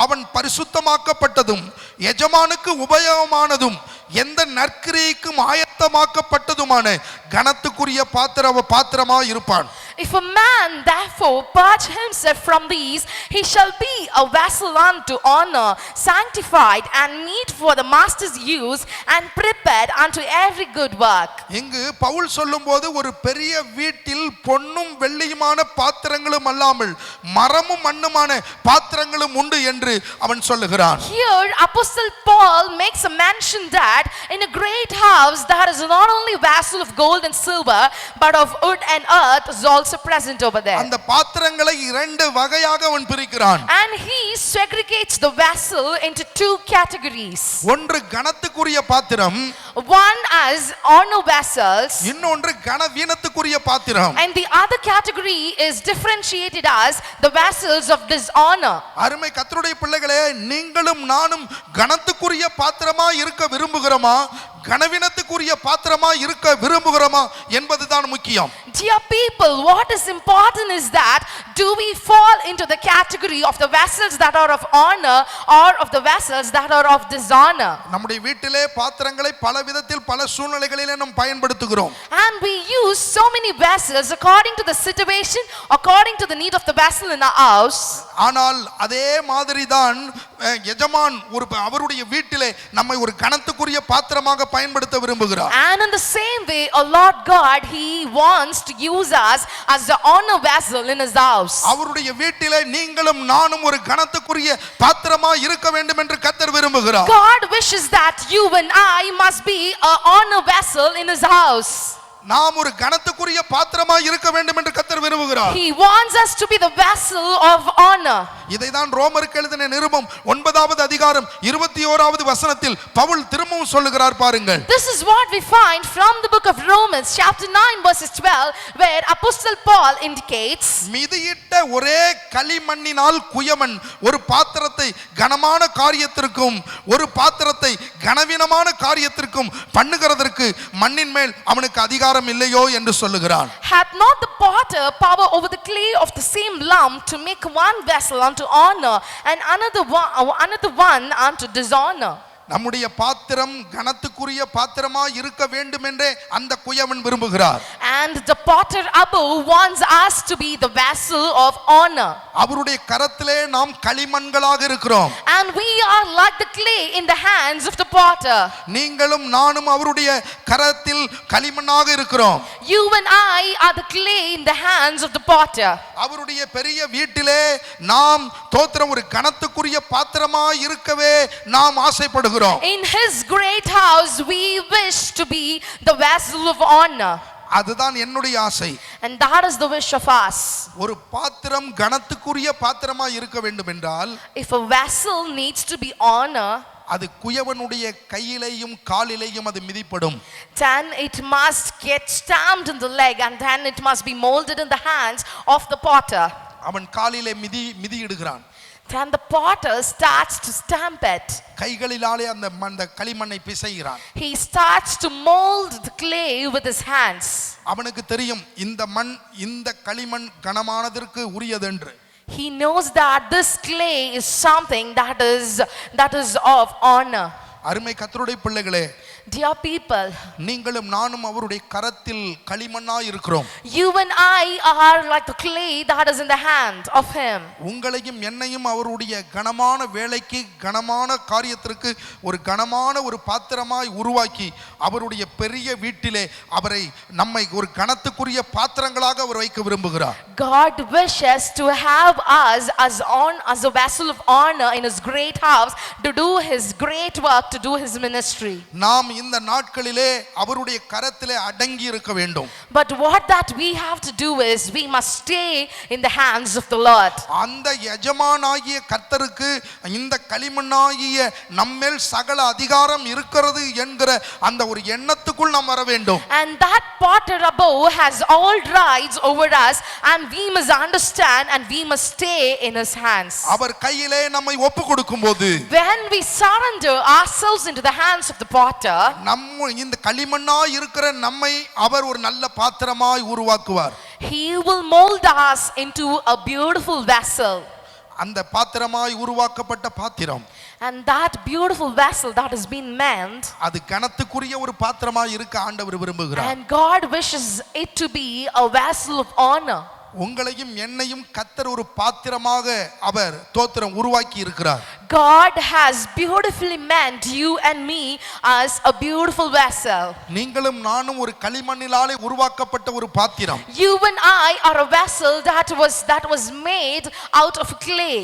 அவன் பரிசுத்தமாக்கப்பட்டதும் எஜமானுக்கு உபயோகமானதும் எந்த நற்கிரியைக்கும் ஆயத்தமாக்கப்பட்டதுமான கனத்துக்குரிய பாத்திரமாய் இருப்பான். if a man therefore purge himself from these, he shall be a vessel unto honor, sanctified and meet for the master's use, and prepared unto every good work. இங்கு பவுல் சொல்லும்போது ஒரு பெரிய வீட்டில் பொன்னும் வெள்ளியுமான பாத்திரங்களும் அல்லாமல் மரமும் மண்ணுமான பாத்திரங்களும் உண்டு என்று அவன் சொல்லுகிறான். Here Apostle Paul makes a mention that in a great house there is not only vessel of gold and silver, but of wood and earth is also present over there. அந்த பாத்திரங்களை 2 வகையாக அவன் பிரிக்கிறான். And he segregates the vessel into 2 categories. ஒன்று கனத்துக்குரிய பாத்திரம், One as honor vessels, இன்னொன்று கனவீனத்துக்குரிய பாத்திரம். and the other category is differentiated as the vessels of dishonor. அருமை கர்த்தருடைய பிள்ளைகளே, நீங்களும் நானும் கனத்துக்குரிய பாத்திரமா இருக்க விரும்புகிறோமா, கனவீனத்துக்குரிய பாத்திரமா இருக்க விரும்புகிறோமா என்பதுதான் முக்கியம். Dear people, what is important is that do we fall into the category of the vessels that are of honor or of the vessels that are of dishonor? நம்முடைய வீட்டிலே பாத்திரங்களை பல விதத்தில் பல சூழ்நிலைகளிலே நாம் பயன்படுத்துகிறோம். And we use so many vessels according to the situation, according to the need of the vessel in our house. ஆனால் அதே மாதிரி தான் எஜமான் அவருடைய வீட்டிலே நம்மை ஒரு கனத்துக்குரிய பாத்திரமாக பயன்படுத்த விரும்புகிறார். And in the same way, our Lord God, he wants to use us as the honor vessel in his house. அவருடைய வீட்டிலே நீங்களும் நானும் ஒரு கனத்துக்குரிய பாத்திரமா இருக்க வேண்டும் என்று கர்த்தர் விரும்புகிறார். God wishes that you and I must be an honor vessel in his house. நாம் ஒரு கனத்துக்குரிய பாத்திரமா இருக்க வேண்டும் என்று கர்த்தர் விரும்புகிறார். He wants us to be the vessel of honor. இதைதான் ரோமருக்கு எழுதின நிருபம் 9வது அதிகாரம் 21வது வசனத்தில் பவுல் திரும்பவும் சொல்லுகிறார் பாருங்கள். This is what we find from the book of Romans chapter 9 verses 12, where Apostle Paul indicates, மிதியிட்ட ஒரே களிமண்ணினால் குயவன் ஒரு பாத்திரத்தை கனமான காரியத்திற்கும் ஒரு பாத்திரத்தை கனவீனமான காரியத்திற்கும் பண்ணுகிறதற்கு மண்ணின் மேல் அவனுக்கு அதிகாரம் இல்லையோ என்று சொல்லுகிறான். hath not the potter power over the clay of the same lump to make one vessel unto honor and another one unto dishonor? நம்முடைய பாத்திரம் கனத்துக்குரிய பாத்திரமா இருக்க வேண்டும் என்றே அந்த குயவன் விரும்புகிறார். And the potter above wants us to be the vessel of honor. அவருடைய கரத்திலே நாம் களிமண்களாக இருக்கிறோம். And we are like the clay in the hands of the potter. நீங்களும் நானும் அவருடைய கரத்தில் களிமண்ணாக இருக்கிறோம். You and I are the clay in the hands of the potter. அவருடைய பெரிய வீட்டிலே நாம் தோத்திரம் ஒரு கனத்துக்குரிய பாத்திரமா இருக்கவே நாம் ஆசைப்படுகிறோம். In his great house we wish to be the vessel of honor. அதுதான் என்னுடைய ஆசை. And that is the wish of us. ஒரு பாத்திரம் கனத்துக்குரிய பாத்திரமா இருக்க வேண்டும் என்றால், If a vessel needs to be honor, அது குயவனுடைய கையிலேயும் காலிலேயும் அது மிதிப்படும். then it must get stamped in the leg, and then it must be molded in the hands of the potter. அவன் காலிலே மிதியிடுகிறான். Then the potter starts to stamp it. கைகளிலாலே அந்த களிமண்ணை பிசைகிறான். He starts to mold the clay with his hands. அவனுக்கு தெரியும் இந்த மண் இந்த களிமண் கனமானதற்கு உரியதென்று. He knows that this clay is something that is of honor. அருமை கர்த்தருடைய பிள்ளைகளே, Dear people, நீங்களும் நானும் அவருடைய கரத்தில் களிமண்ணாய் இருக்கிறோம். you and I are like the clay that is in the hand of him. உங்களையும் என்னையும் அவருடைய கனமான வேலைக்கு, கனமான காரியத்திற்கு ஒரு கனமான ஒரு பாத்திரமாய் உருவாக்கி அவருடைய பெரிய வீட்டிலே அவரை நம்மை ஒரு கனத்துக்குரிய பாத்திரங்களாக அவர் வைக்க விரும்புகிறார். God wishes to have us as a vessel of honor in his great house to do his great work, to do his ministry. நாம் இந்த நாட்களிலே அவருடைய கரத்திலே அடங்கி இருக்க வேண்டும். But what that we have to do is we must stay in the hands of the Lord. அந்த எஜமானாகிய கர்த்தருக்கு இந்த களிமண்ணாகிய நம்மேல் சகல அதிகாரம் இருக்கிறது என்கிற அந்த ஒரு எண்ணத்துக்குள் நாம் வர வேண்டும். And that potter above has all rights over us, and we must understand and we must stay in his hands. அவர் கையிலே நம்மை ஒப்பு கொடுக்கும்போது, When we surrender ourselves into the hands of the potter, நம்ம இந்த களிமண்ணாய் இருக்கிற நம்மை அவர் ஒரு நல்ல பாத்திரமாய் உருவாக்குவார். he will mold us into a beautiful vessel. அந்த பாத்திரமாய் உருவாக்கப்பட்ட பாத்திரம், And that beautiful vessel that has been meant, அது கனத்துக்குரிய ஒரு பாத்திரமாய் இருக்க ஆண்டவர் விரும்புகிறார். and God wishes it to be a vessel of honor. உங்களையும் என்னையும் கர்த்தர் ஒரு பாத்திரமாக அவர் தோத்திரம் உருவாக்கி இருக்கிறார். God has beautifully meant you and me as a beautiful vessel. நீங்களும் நானும் ஒரு களிமண்ணினாலே உருவாக்கப்பட்ட ஒரு பாத்திரம். You and I are a vessel that was made out of clay.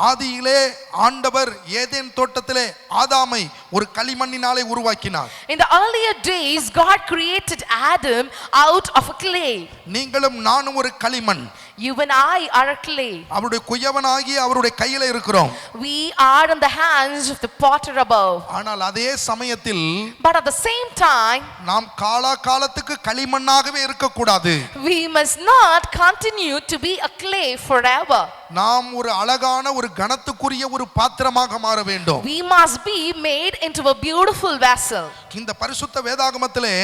ஆதியிலே ஆண்டவர் ஏதேன் தோட்டத்திலே ஆதாமை ஒரு களிமண்ணினாலே உருவாக்கினார். In the earlier days, God created Adam out of a clay. நீங்களும் நானும் ஒரு களிமண். You and I are a clay. அவருடைய குயவனாகி அவருடைய கையில இருக்கிறோம். We are in the hands of the potter above. ஆனால் அதே சமயத்தில் But at the same time, நாம் காலத்துக்கு களிமண்ணாகவே இருக்கக்கூடாது. we must not continue to be a clay forever. நாம் ஒரு அழகான ஒரு கனத்துக்குரிய ஒரு பாத்திரமாக மாற வேண்டும். We must be made into a beautiful vessel. இந்த பரிசுத்த வேதாகமத்திலே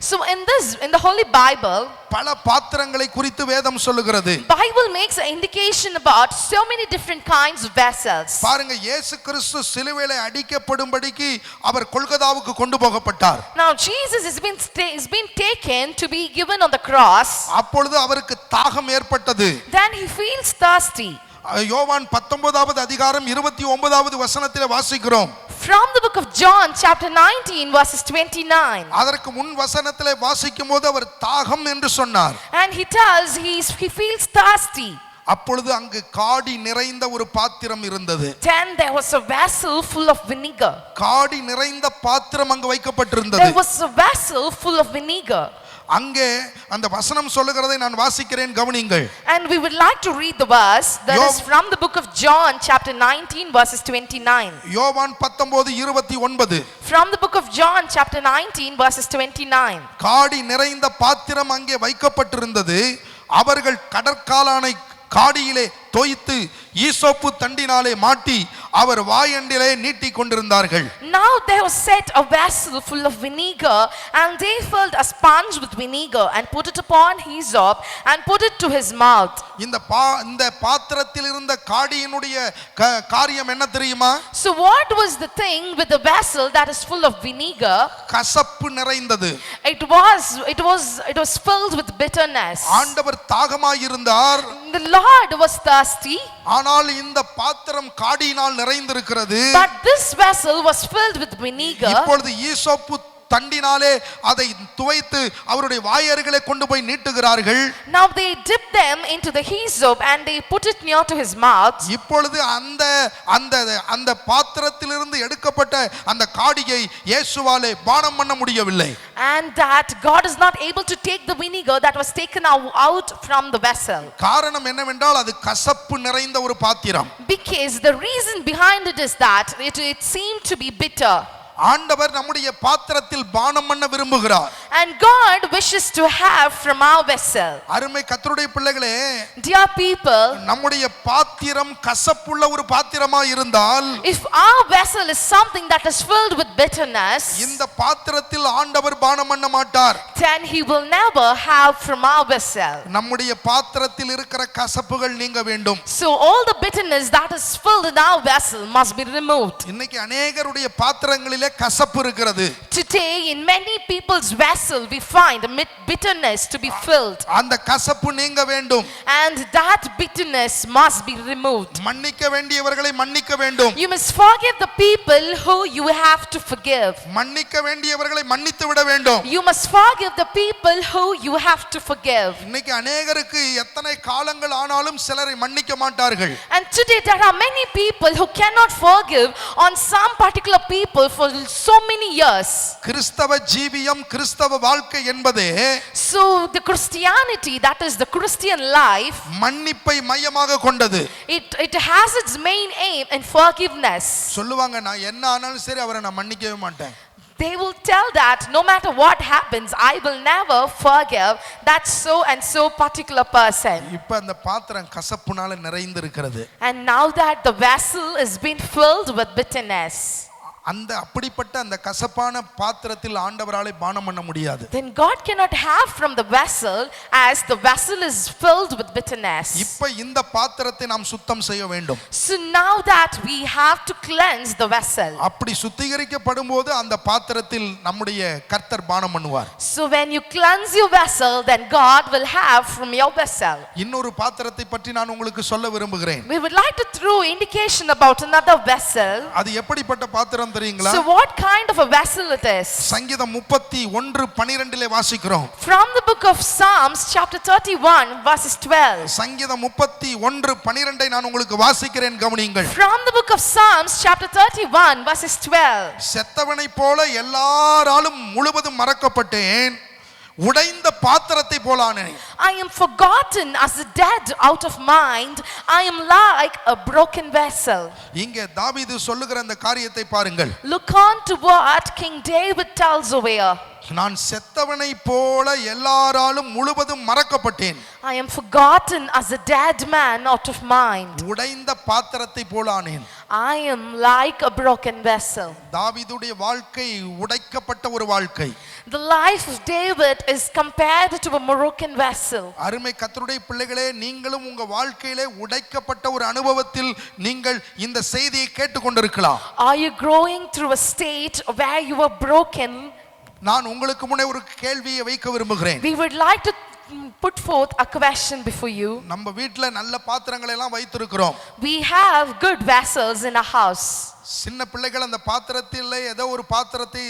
So in the Holy Bible, பல பாத்திரங்களை குறித்து வேதம் சொல்லுகிறது. Bible makes an indication about so many different kinds of vessels. பாருங்க, இயேசு கிறிஸ்து சிலுவையிலே அடிக்கப்படும்படிக்கு அவர் கொல்கதாவுக்கு கொண்டு போகப்பட்டார். Now Jesus has been taken to be given on the cross. அப்பொழுது அவருக்கு தாகம் ஏற்பட்டது. Then he feels thirsty. யோவான் 19வது அதிகாரம் 29வது வசனத்திலே வாசிக்கிறோம். From the book of John chapter 19 verses 29. அதற்கு முன் வசனத்திலே வாசிக்கும்போது அவர் தாகம் என்று சொன்னார். And he tells he feels thirsty. அப்பொழுது அங்கு காடி நிறைந்த ஒரு பாத்திரம் இருந்தது. Then there was a vessel full of vinegar. காடி நிறைந்த பாத்திரம் அங்கு வைக்கப்பட்டிருந்தது. There was a vessel full of vinegar. அங்கே அந்த வசனம் சொல்லுகிறதை நான் வாசிக்கிறேன், கவனியுங்கள். And we would like to read the verse that is from the book of John chapter 19 verses 29. யோவான் 19:29. From the book of John chapter 19 verses 29. காடி நிறைந்த பாத்திரம் அங்கே வைக்கப்பட்டிருந்தது. அவர்கள் கடற்காலானை காடியிலே தோய்த்து ஈசோப்பு தண்டினாலே மாட்டி அவர் வாயண்டிலே நீட்டி கொண்டிருந்தார்கள். Now there was set a vessel full of vinegar, and they filled a sponge with vinegar and put it upon hyssop and put it to his mouth. இந்த பாத்திரத்தில் இருந்த காடியினுடைய காரியம் என்ன தெரியுமா? So what was the thing with the vessel that is full of vinegar? கசப்பு நிறைந்தது. It was filled with bitterness. ஆண்டவர் தாகமாய் இருந்தார். The Lord was thirsty. ஆனால் இந்த பாத்திரம் காடியினால் நிறைந்திருக்கிறது. But this vessel was filled with vinegar. இப்பொழுது ஈசோப்பு தண்டினாலே அதை துவைத்து அவருடைய வாயருகளை கொண்டு போய் நீட்டுகிறார்கள். Now they dip them into the hyssop and they put it near to his mouth. இப்பொழுது அந்த பாத்திரத்திலிருந்து எடுக்கப்பட்ட அந்த காடியை இயேசுவாலே பானம் பண்ண முடியவில்லை. And that God is not able to take the vinegar that was taken out from the vessel. காரணம் என்னவென்றால் அது கசப்பு நிறைந்த ஒரு பாத்திரம். Because the reason behind it is that it seemed to be bitter. ஆண்டவர் நம்முடைய பாத்திரத்தில் பானம் பண்ண விரும்புகிறார். And God wishes to have from our vessel. அருமை கர்த்தருடைய பிள்ளைகளே, dear people, நம்முடைய பாத்திரம் கசப்புள்ள ஒரு பாத்திரமாய் இருந்தால், if our vessel is something that is filled with bitterness, இந்த பாத்திரத்தில் ஆண்டவர் பானம் பண்ண மாட்டார். then he will never have from our vessel. நம்முடைய பாத்திரத்தில் இருக்கிற கசப்புகள் நீங்க வேண்டும். So all the bitterness that is filled in our vessel must be removed. இன்னைக்கு அநேகருடைய பாத்திரங்களில் பாத்திரங்களிலே கசப்பு இருக்கிறது. Today in many people's vessel we find bitterness to be filled. அந்த கசப்பு நீங்க வேண்டும். And that bitterness must be removed. மன்னிக்க வேண்டியவர்களை மன்னிக்க வேண்டும். You must forgive the people who you have to forgive. மன்னிக்க வேண்டியவர்களை மன்னித்து விட வேண்டும். You must forgive the people who you have to forgive. இன்னைக்கு அநேகருக்கு எத்தனை காலங்கள் ஆனாலும் சிலரை மன்னிக்க மாட்டார்கள். And today there are many people who cannot forgive on some particular people for so many years. கிறிஸ்தவ ஜீவியம் கிறிஸ்தவ வாழ்க்கை என்பதே So the Christianity, that is the Christian life, மன்னிப்பை மையமாக கொண்டது. it has its main aim in forgiveness. சொல்லுவாங்க, நான் என்ன ஆனாலும் சரி அவரை நான் மன்னிக்கவே மாட்டேன். They will tell that no matter what happens, I will never forgive that so and so particular person. இப்ப அந்த பாத்திரம் கசப்புனால நிறைந்து இருக்கிறது. And now that the vessel is being filled with bitterness, அந்த அப்படிப்பட்ட அந்த கசப்பான பாத்திரத்தில் ஆண்டவராலே பானம் பண்ண முடியாது. then God cannot have from the vessel as the vessel is filled with bitterness. இப்ப இந்த பாத்திரத்தை நாம் சுத்தம் செய்ய வேண்டும். So now that we have to cleanse the vessel. அப்படி சுத்திகரிக்கப்படும்போது அந்த பாத்திரத்தில் நம்முடைய கர்த்தர் பானம் பண்ணுவார். So when you cleanse your vessel, then God will have from your vessel. இன்னொரு பாத்திரத்தை பற்றி நான் உங்களுக்கு சொல்ல விரும்புகிறேன். We would like to throw indication about another vessel. அது எப்படிப்பட்ட பாத்திரம் தெரியுங்களா? So what kind of a vessel it is? சங்கீதம் 31:12 வாசிக்கிறோம். From the book of Psalms chapter 31 verses 12. சங்கீதம் 31:12 நான் உங்களுக்கு வாசிக்கிறேன், கவனியுங்கள். From the book of Psalms chapter 31 verses 12. செத்தவனை போல எல்லாராலும் முழுவதும் மறக்கப்பட்டேன், உடைந்த பாத்திரத்தை போலானேன். I am forgotten as the dead out of mind. I am like a broken vessel. இங்கே தாவீது சொல்லுகிற அந்த காரியத்தை பாருங்கள். Look on to what King David tells over here. நான் செத்தவனை போல எல்லாராலும் முழுவதும் மறக்கப்பட்டேன். I am forgotten as a dead man out of mind. உடைந்த பாத்திரத்தை போலானேன். I am like a broken vessel. தாவீதுடைய வாழ்க்கை உடைக்கப்பட்ட ஒரு வாழ்க்கை. The life of David is compared to a broken vessel. அருமை கர்த்தருடைய பிள்ளைகளே, நீங்களும் உங்க வாழ்க்கையிலே உடைக்கப்பட்ட ஒரு அனுபவத்தில் நீங்கள் இந்த செய்தியை கேட்டுக்கொண்டிருக்கலாம். Are you growing through a state where you are broken? நான் உங்களுக்கு முன்னே ஒரு கேள்வியை வைக்க விரும்புகிறேன். We would like to put forth a question before you. நம்ம வீட்ல நல்ல பாத்திரங்களை எல்லாம் வைத்திருக்கிறோம். We have good vessels in our house. சின்ன பிள்ளைகள் அந்த பாத்திரத்தில் ஏதோ ஒரு பாத்திரத்தை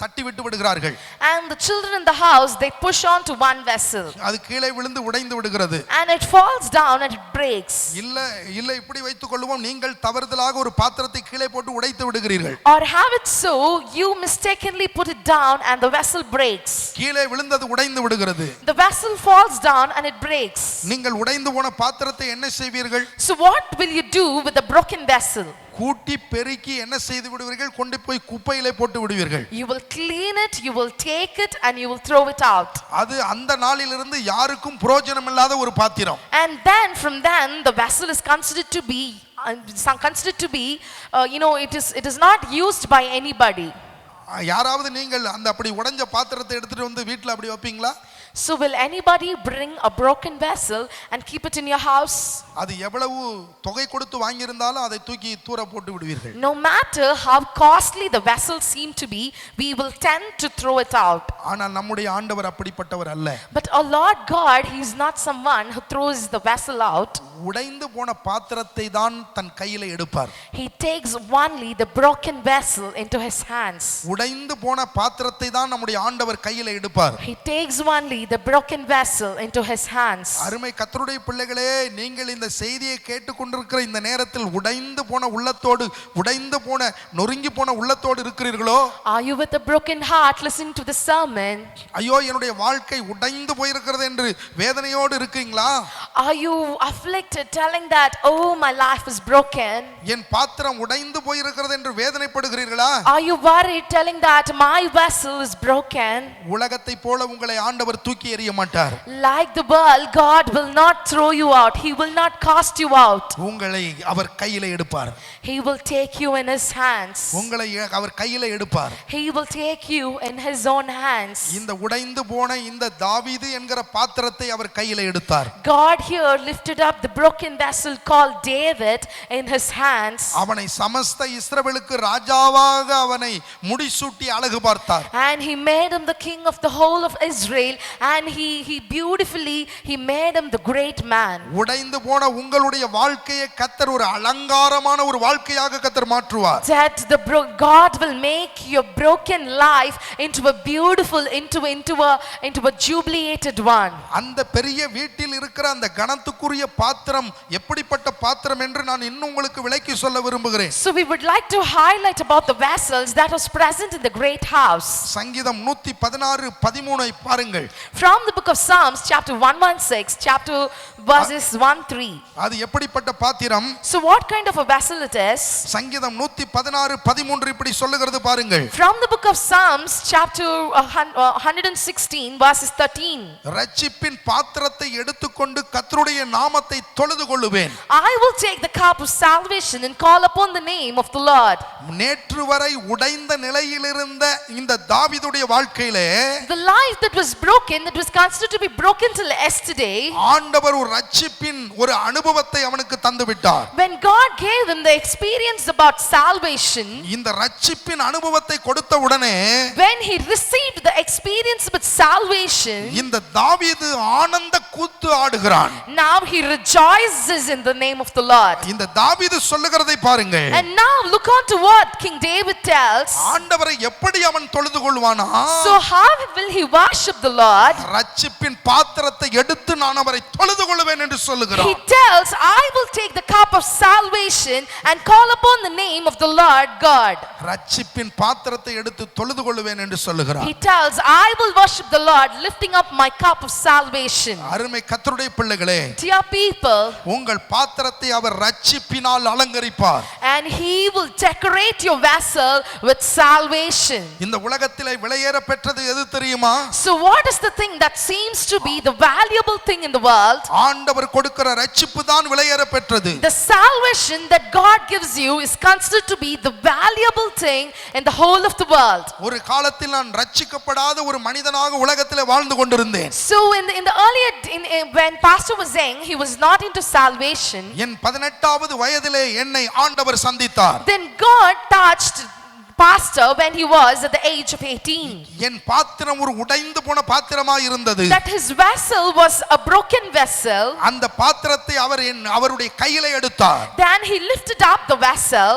தட்டி விட்டு விடுகிறார்கள். And the children in the house, they push on to one vessel. அது கீழே விழுந்து உடைந்து விடுகிறது. And it falls down and it breaks. இல்ல இப்படி வைத்துக் கொள்வோம், நீங்கள் தவறுதலாக ஒரு பாத்திரத்தை கீழே போட்டு உடைத்து விடுகிறீர்கள். Or have it so, you mistakenly put it down and the vessel breaks. கீழே விழுந்தது உடைந்து விடுகிறது. The vessel falls down and it breaks. நீங்கள் உடைந்து போன பாத்திரத்தை என்ன செய்வீர்கள்? So what will you do with the broken vessel? கூட்டி பெருக்கி என்ன செய்து விடுவீர்கள்? கொண்டு போய் குப்பையிலே போட்டு விடுவீர்கள். You will clean it, you will take it and you will throw it out. அது அந்த நாளிலிருந்து யாருக்கும் பிரயோஜனம் இல்லாத ஒரு பாத்திரம். And then from then the vessel is considered to be it is not used by anybody. யாராவது நீங்கள் அந்த அப்படி உடைஞ்ச பாத்திரத்தை எடுத்துட்டு வந்து வீட்ல அப்படி வைப்பீங்களா? So will anybody bring a broken vessel and keep it in your house? அது எவ்வளவு தொகை கொடுத்து வாங்கி இருந்தாலும் அதை தூக்கி தூர போட்டு விடுவீர்கள். No matter how costly the vessel seem to be, we will tend to throw it out. ஆனால் நம்முடைய ஆண்டவர் அப்படிப்பட்டவர் அல்ல. But our Lord God, he is not someone who throws the vessel out. உடைந்து போன பாத்திரத்தை தான் தன் கையில எடுப்பார். He takes only the broken vessel into his hands. உடைந்து போன பாத்திரத்தை தான் நம்முடைய ஆண்டவர் கையில எடுப்பார். He takes only the broken vessel into his hands. அருமை கர்த்தருடைய பிள்ளைகளே, நீங்கள் இந்த செய்தியை கேட்டுக்கொண்டிருக்கிற இந்த நேரத்தில் உடைந்து போன உள்ளத்தோடு, உடைந்து போன நொறுங்கி போன உள்ளத்தோடு இருக்கிறீர்களோ? Are you with a broken heart listening to the sermon? ஐயோ என்னுடைய வாழ்க்கை உடைந்து போயிருக்கிறது என்று வேதனையோடு இருக்கீங்களா? Are you afflicted telling that, oh my life is broken? என் பாத்திரம் உடைந்து போயிருக்கிறது என்று வேதனைப்படுகிறீர்களா? Are you worried telling that my vessel is broken? உலகத்தை போல உங்களை ஆண்டவர் தூக்கி எறிய மாட்டார். Like the world, God will not throw you out. He will not cast you out. உங்களை அவர் கையில எடுப்பார். He will take you in his hands. உங்களை அவர் கையில எடுப்பார். He will take you in his own hands. இந்த உடைந்து போன இந்த தாவீது என்கிற பாத்திரத்தை அவர் கையில எடுத்தார். God, here lifted up the broken vessel called David in his hands. அவனை சமஸ்த இஸ்ரவேலுக்கு ராஜாவாக அவனை முடிசூட்டி அழகு பார்த்தார். And he made him the king of the whole of Israel, and he beautifully he made him the great man. உடைந்து போன உங்களுடைய வாழ்க்கையை கர்த்தர் ஒரு அலங்காரமான ஒரு வாழ்க்கையாக கர்த்தர் மாற்றுவார். That God will make your broken life into a beautiful, into a jubilated one. அந்த பெரிய வீட்டில் இருக்கிற அந்த கனத்துக்குரிய பாத்திரம் எப்படிப்பட்ட பாத்திரம் என்று நான் இன்னும் உங்களுக்கு விளக்கி சொல்ல விரும்புகிறேன். So we would like to highlight about the vessels that was present in the great house. சங்கீதம் 116:13 பாருங்கள். From the book of Psalms chapter 116 chapter verses 1-3. அது எப்படிப்பட்ட பாத்திரம்? So what kind of a vessel it is? சங்கீதம் 116:13 இப்படி சொல்லுகிறது பாருங்கள். From the book of Psalms chapter 116 verses 13. ரட்சிப்பின் பாத்திரத்தை எடுத்துக்கொண்டு கர்த்தருடைய நாமத்தை தொழுது கொள்ளுவேன். I will take the cup of salvation and call upon the name of the Lord. நேற்று வரை உடைந்த நிலையில் இருந்த இந்த தாவீதுடைய வாழ்க்கையிலே The life that was broken, that was considered to be broken till yesterday, ஆண்டவர் ஒரு ரட்சிப்பின் ஒரு அனுபவத்தை அவனுக்கு தந்து விட்டார். when God gave him the experience about salvation, இந்த ரட்சிப்பின் அனுபவத்தை கொடுத்த உடனே when he received the experience about salvation, இந்த தாவீது ஆனந்த கூத்து ஆடுகிறான். now he rejoices in the name of the Lord. இந்த தாவீது சொல்லுகிறதை பாருங்கள். And now look on to what King David tells. ஆண்டவரை எப்படி அவன் தொழுது கொள்வானா? So how will he worship the Lord? ரட்சிப்பின் பாத்திரத்தை எடுத்து நான் அவரை தொழுது கொள்வேன் என்று He சொல்லுகிறான். tells, I will take the cup of salvation and call upon the name of the Lord God. ரட்சிப்பின் பாத்திரத்தை எடுத்து தொழுது கொள்வேன் என்று சொல்லுகிறான். He tells, I will worship the Lord lifting up my cup of salvation. அருமை கர்த்தருடைய பிள்ளைகளே, Dear people, உங்கள் பாத்திரத்தை அவர் ரட்சிப்பினால் அலங்கரிப்பார். and he will decorate your vessel with salvation. இந்த உலகத்திலே விலையேற பெற்றது எது தெரியுமா? So what is the thing that seems to be the valuable thing in the world? ஆண்டவர் கொடுக்கிற ரட்சிப்பு தான் விலையேற பெற்றது. The salvation that God gives you is considered to be the valuable thing in the whole of the world. ஒரு காலத்தில் நான் ரட்சிக்கப்படாத ஒரு மனிதனாக உலகத்திலே வாழ்ந்து கொண்டிருந்தேன். So in the earlier when pastor was saying he was not into salvation, என் 18வது வயதிலே என்னை ஆண்டவர் சந்தித்தார். then God touched pastor when he was at the age of 18. என் பாத்திரம் ஒரு உடைந்து போன பாத்திரமாய் இருந்தது. That his vessel was a broken vessel. அந்த பாத்திரத்தை அவருடைய கையிலே எடுத்தார். Then he lifted up the vessel.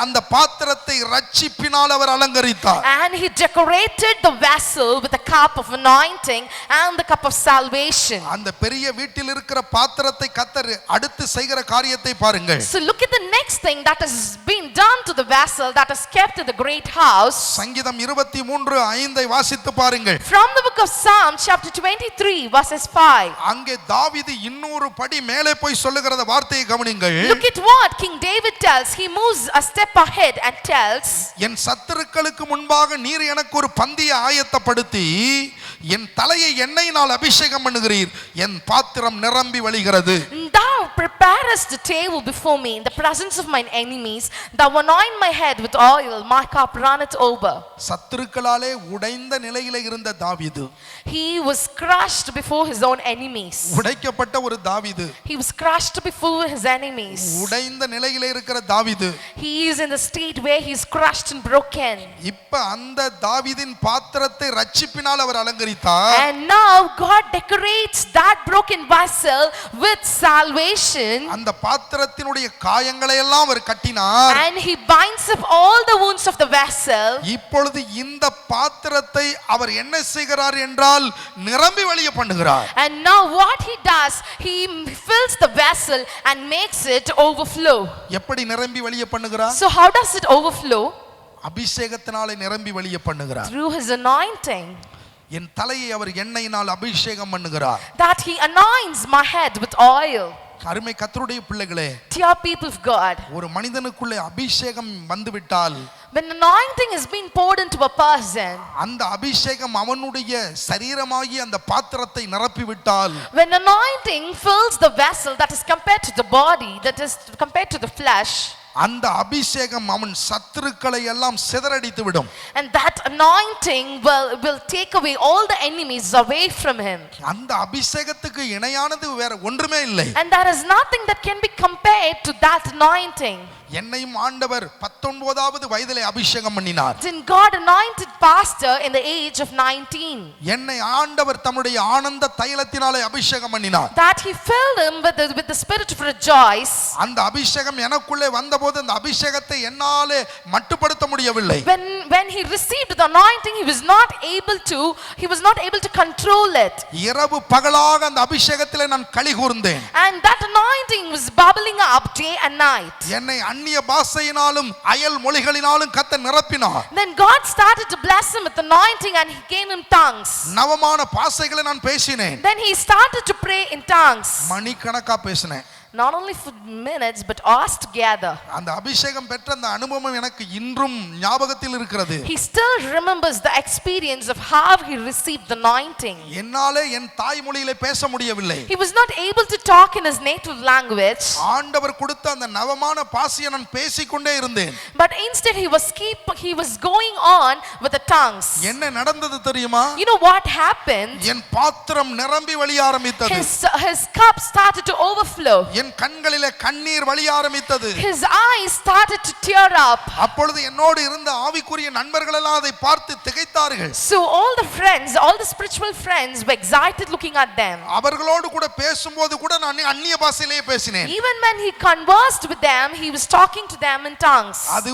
அந்த பாத்திரத்தை ரட்சிப்பினால் அவர் அலங்கரித்தார். And he decorated the vessel with a cup of anointing and the cup of salvation. அந்த பெரிய வீட்டில் இருக்கிற பாத்திரத்தை கர்த்தர் அடுத்து செய்கிற காரியத்தை பாருங்கள். So look at the next thing that has been done to the vessel that is kept in the great house. சங்கீதம் 23:5 வாசித்து பாருங்கள். From the book of Psalms chapter 23 verses 5. அங்கே தாவீது இன்னொரு படி மேலே போய் சொல்லுகிற வார்த்தையை கவனிங்கள். Look at what King David tells. He moves a step ahead and tells, என் சத்துருக்களுக்கு முன்பாக நீர் எனக்கு ஒரு பந்தியை ஆயத்தப்படுத்தி என் தலையை எண்ணெயினால் அபிஷேகம் பண்ணுகிறீர், என் பாத்திரம் நிரம்பி வழிகிறது. Thou preparest the table before me in the presence of mine enemies. Thou anoint my head with oil, my cup runneth over. சத்துருக்களாலே உடைந்த நிலையிலே இருந்த தாவீது, He was crushed before his own enemies. உடைக்கப்பட்ட ஒரு தாவீது, He was crushed before his enemies. உடைந்த நிலையிலே இருக்கிற தாவீது, He is in the state where he is crushed and broken. இப்ப அந்த தாவீதின் பாத்திரத்தை ரட்சிப்பினால் அவர் அலங்கரித்தார். And now God decorates that broken vessel with salvation. அந்த பாத்திரத்தினுடைய காயங்களை எல்லாம் அவர் கட்டினார். And he binds up all the wounds of the vessel. இப்பொழுது இந்த பாத்திரத்தை அவர் என்ன செய்கிறார் என்றால் நிரம்பி வழிய பண்ணுகிறார். And now what he does, he fills the vessel and makes it overflow. எப்படி நிரம்பி வழிய பண்ணுகிறார்? So how does it overflow? அபிஷேகத்தினாலே நிரம்பி வழிய பண்ணுகிறார். Through his anointing. என் தலையை அவர் எண்ணெயினால் அபிஷேகம் பண்ணுகிறார். That he anoints my head with oil. அருமை கர்த்தருடைய பிள்ளைகளே, Dear people of God, ஒரு மனிதனுக்குள்ளே அபிஷேகம் வந்துவிட்டால், when anointing is being poured into a person, அந்த அபிஷேகம் அவனுடைய சரீரமாகி அந்த பாத்திரத்தை நிரப்பி விட்டால், when anointing fills the vessel that is compared to the body, that is compared to the flesh, அந்த அபிஷேகம் அவன் சத்துருக்களை எல்லாம் சிதறடித்து விடும். And that anointing will take away all the enemies away from him. அந்த அபிஷேகத்துக்கு இணையானது வேற ஒன்றுமே இல்லை. And there is nothing that can be compared to that anointing. என்னையும் ஆண்டவர் 19வது வயதிலே அபிஷேகம் பண்ணினார். Then God anointed pastor in the age of 19. என்னை ஆண்டவர் தம்முடைய ஆனந்த தைலத்தினாலே அபிஷேகம் பண்ணினார். That he filled him with the spirit of rejoice. அந்த அபிஷேகம் எனக்குள்ளே வந்தபோது அந்த அபிஷேகத்தை என்னாலே மட்டுப்படுத்த முடியவில்லை. When he received the anointing, he was not able to control it. இரவு பகலாக அந்த அபிஷேகத்திலே நான் களி கூர்ந்தேன். And that anointing was bubbling up day and night. என்னை அந்நிய பாஷையினாலும் அயல் மொழிகளினாலும் கர்த்தர் நிரப்பினார். Then God started to bless him with anointing and he gave him tongues. நவமான பாஷைகளை நான் பேசினேன். Then he started to pray in tongues. மணிக்கணக்கா பேசினேன். Not only for minutes but hours together. அந்த அபிஷேகம் பெற்ற அந்த அனுபவம் எனக்கு இன்றும் ஞாபகத்தில் இருக்கிறது. He still remembers the experience of how he received the anointing. என்னாலே என் தாய்மொழியிலே பேச முடியவில்லை. He was not able to talk in his native language. ஆண்டவர் கொடுத்த அந்த நவமான பாஷையை நான் பேசிக்கொண்டே இருந்தேன். But instead he was going on with the tongues. என்ன நடந்தது தெரியுமா? You know what happened? என் பாத்திரம் நிரம்பி வழிய ஆரம்பித்தது. His cup started to overflow. என் கண்களிலே கண்ணீர் வழிய ஆரம்பித்தது. His eyes started to tear up. அப்பொழுது என்னோடு இருந்த ஆவிக்குரிய நண்பர்கள் எல்லாம் அதை பார்த்து திகைத்தார்கள். So all the spiritual friends were excited looking at them. அவர்களோடு கூட பேசும்போது கூட நான் அந்நிய பாஷையிலே பேசினேன். Even when he conversed with them, he was talking to them in tongues. அது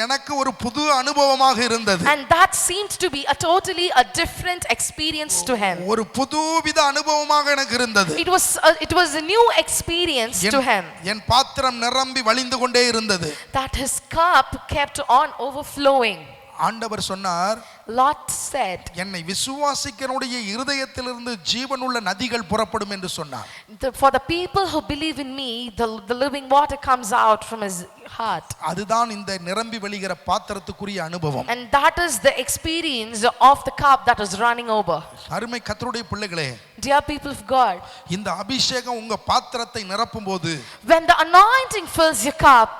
எனக்கு ஒரு புது அனுபவமாக இருந்தது. And that seemed to be a different experience to him. ஒரு புதுவித அனுபவமாக எனக்கு இருந்தது. It was a new experience to him. என் பாத்திரம் நிரம்பி வழிந்து கொண்டே இருந்தது. That his cup kept on overflowing. ஆண்டவர் சொன்னார், Lord said, என்னை விசுவாசிக்கிறவனுடைய இருதயத்திலிருந்து ஜீவனுள்ள நதிகள் புறப்படும் என்று சொன்னார். For the people who believe in me, the living water comes out from his heart. அதுதான் இந்த நிரம்பி வழிகிற பாத்திரத்துக்குரிய அனுபவம். And that is the experience of the cup that is running over. அருமை கர்த்தருடைய பிள்ளைகளே, Dear people of God, இந்த அபிஷேகம் உங்க பாத்திரத்தை நிரப்பும்போது when the anointing fills your cup,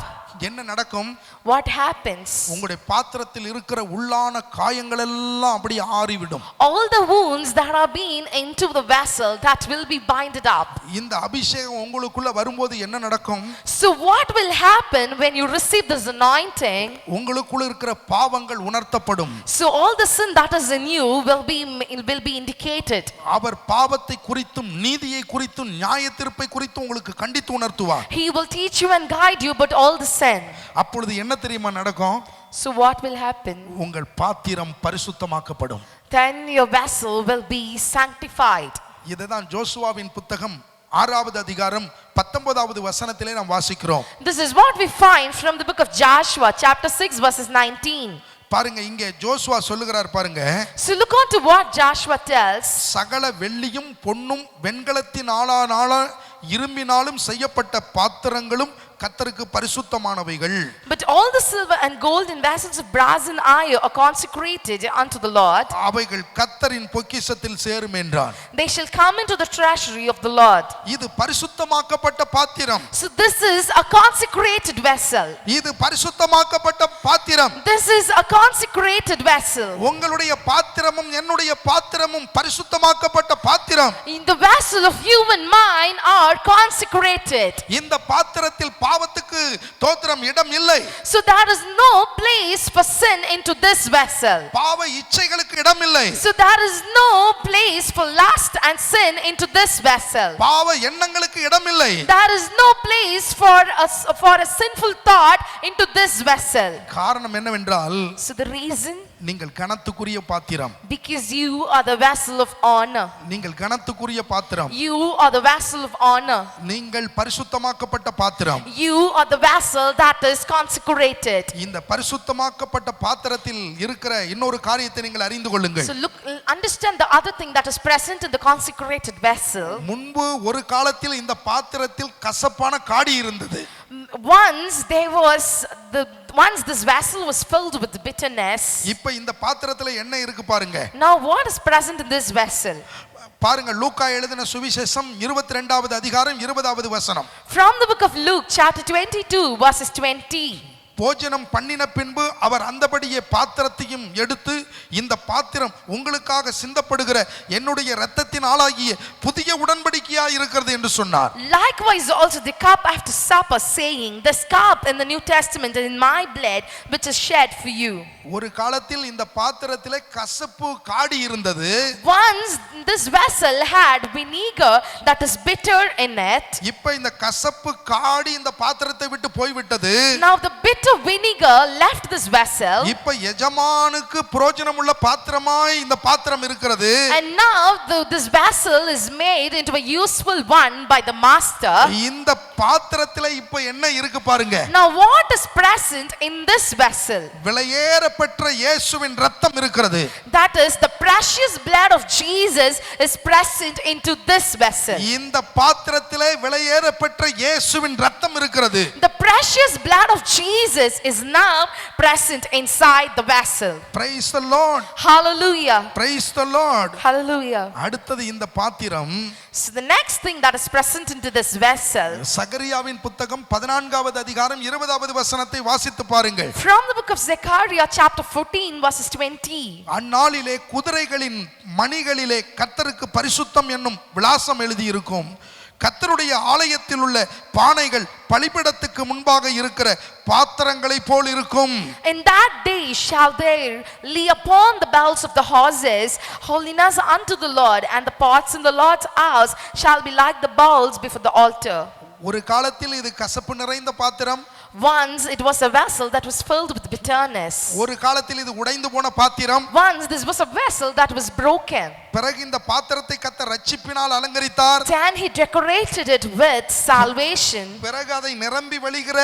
என்ன நடக்கும்? what happens? உங்களுடைய பாத்திரத்தில் இருக்கிற உள்ளான காயங்கள் எல்லாம் அப்படியே ஆறிவிடும். All the wounds that have been into the vessel, that will be binded up. இந்த அபிஷேகம் உங்களுக்குள்ள வரும்போது என்ன நடக்கும்? So what will happen when you receive this anointing? உங்களுக்குள்ள இருக்கிற பாவங்கள் உணர்த்தப்படும். So all the sin that is in you will be indicated. அவர் பாவத்தை குறித்தும் நீதியை குறித்தும் நியாய தீர்ப்பை குறித்தும் உங்களுக்கு கண்டித்து உணர்த்துவார். He will teach you and guide you but all the sin. அப்பொழுது என்ன தெரியுமா நடக்கும்? So what will happen? உங்கள் பாத்திரம் பரிசுத்தமாக்கப்படும். Then your vessel will be sanctified. இதுதான் ஜோசுவாவின் புத்தகம் 6வது அதிகாரம் 19வது வசனத்திலே நாம் வாசிக்கிறோம். This is what we find from the book of Joshua chapter 6 verses 19. பாருங்க, இங்கே ஜோசுவா சொல்லுகிறார் பாருங்க. So look on to what Joshua tells. சகல வெள்ளியும் பொன்னும் வெண்கலத்தின் ஆளானால இரும்பினாலும் செய்யப்பட்ட பாத்திரங்களும் கர்த்தருக்கு பரிசுத்தமானவைகள். But all the silver and gold and vessels of brass and iron are consecrated unto the Lord. அவைகள் கர்த்தரின் பொக்கிஷத்தில் சேரும் என்றார். They shall come into the treasury of the Lord. இது பரிசுத்தமாக்கப்பட்ட பாத்திரம். So this is a consecrated vessel. இது பரிசுத்தமாக்கப்பட்ட பாத்திரம். This is a consecrated vessel. உங்களுடைய பாத்திரமும் என்னுடைய பாத்திரமும் பரிசுத்தமாக்கப்பட்ட பாத்திரம். In the vessel of you and mine are consecrated. இந்த பாத்திரத்தில் பாவத்துக்கு தோத்திரம் இடம் இல்லை. So there is no place for sin into this vessel. பாவ இச்சைகளுக்கு இடம் இல்லை. So there is no place for lust and sin into this vessel. பாவ எண்ணங்களுக்கு இடம் இல்லை. There is no place for a sinful thought into this vessel. காரணம் என்னவென்றால், So the reason, நீங்கள் கனத்துக்குரிய பாத்திரம். because you are the vessel of honor. நீங்கள் கனத்துக்குரிய பாத்திரம். You are the vessel of honor. நீங்கள் பரிசுத்தமாக்கப்பட்ட பாத்திரம். You are the vessel that is consecrated. இந்த பரிசுத்தமாக்கப்பட்ட பாத்திரத்தில் இருக்கிற இன்னொரு காரியத்தை நீங்கள் அறிந்து கொள்ளுங்கள். So understand the other thing that is present in the consecrated vessel. முன்பு ஒரு காலத்தில் இந்த பாத்திரத்தில் கசப்பான காடி இருந்தது. Once this vessel was filled with bitterness. இப்ப இந்த பாத்திரத்துல என்ன இருக்கு பாருங்க. Now what is present in this vessel? பாருங்க, லூக்கா எழுதின சுவிசேஷம் 22வது அதிகாரம் 20வது வசனம். From the book of Luke chapter 22 verses 20. போஜனம் பண்ணின பின்பு அவர் அந்தபடியே பாத்திரத்தையும் எடுத்து, இந்த பாத்திரம் உங்களுக்காக சிந்தப்படுகிற என்னுடைய இரத்தத்தின் ஆளாகிய புதிய உடன்படிக்கையாய் இருக்கிறது என்று சொன்னார். Likewise also the cup after supper, saying, this cup in the New Testament is in my blood which is shed for you. ஒரு காலத்தில் இந்த பாத்திரத்திலே கசப்பு காடி இருந்தது. Once this vessel had vinegar that is bitter in it. இப்ப இந்த கசப்பு காடி இந்த பாத்திரத்தை விட்டு போய்விட்டது. Now the bitter vinegar left this vessel. இப்ப எஜமானுக்கு பிரயோஜனமுள்ள பாத்திரமாய் இந்த பாத்திரம் இருக்கிறது. And now this vessel is made into a useful one by the master. இந்த பாத்திரத்திலே இப்ப என்ன இருக்கு பாருங்க. Now what is present in this vessel? விலையேற பெற்ற இயேசுவின் இரத்தம் இருக்கிறது. That is, the precious blood of Jesus is present into this vessel. இந்த பாத்திரத்திலே விலையேற பெற்ற இயேசுவின் இரத்தம் இருக்கிறது. The precious blood of Jesus is now present inside the vessel. Praise the Lord. Hallelujah. Praise the Lord. Hallelujah. அடுத்தது இந்த பாத்திரம், So the next thing that is present into this vessel. சகரியாவின் புத்தகம் 14வது அதிகாரம் 20வது வசனத்தை வாசித்து பாருங்கள். From the book of Zechariah chapter 14 verses 20. அந்நாளிலே குதிரைகளின் மணிகளிலே கர்த்தருக்கு பரிசுத்தம் என்னும் விலாசம் எழுதியிருக்கும். கர்த்தருடைய ஆலயத்தில் உள்ள பானைகள் பலிபீடத்துக்கு முன்பாக இருக்கிற பாத்திரங்களை போல் இருக்கும். In that day shall there lay upon the bells of the horses holiness unto the Lord, and the pots in the Lord's house shall be like the bowls before the altar. ஒரு காலத்தில் இது கசப்பு நிறைந்த பாத்திரம். Once it was a vessel that was filled with bitterness. ஒரு காலத்தில் இது உடைந்து போன பாத்திரம். Once this was a vessel that was broken. பிறகு இந்த பாத்திரத்தை கர்த்தர் ரட்சிப்பினால் அலங்கரித்தார். Then he decorated it with salvation. பிறகு அதை நிரம்பி வழிகிற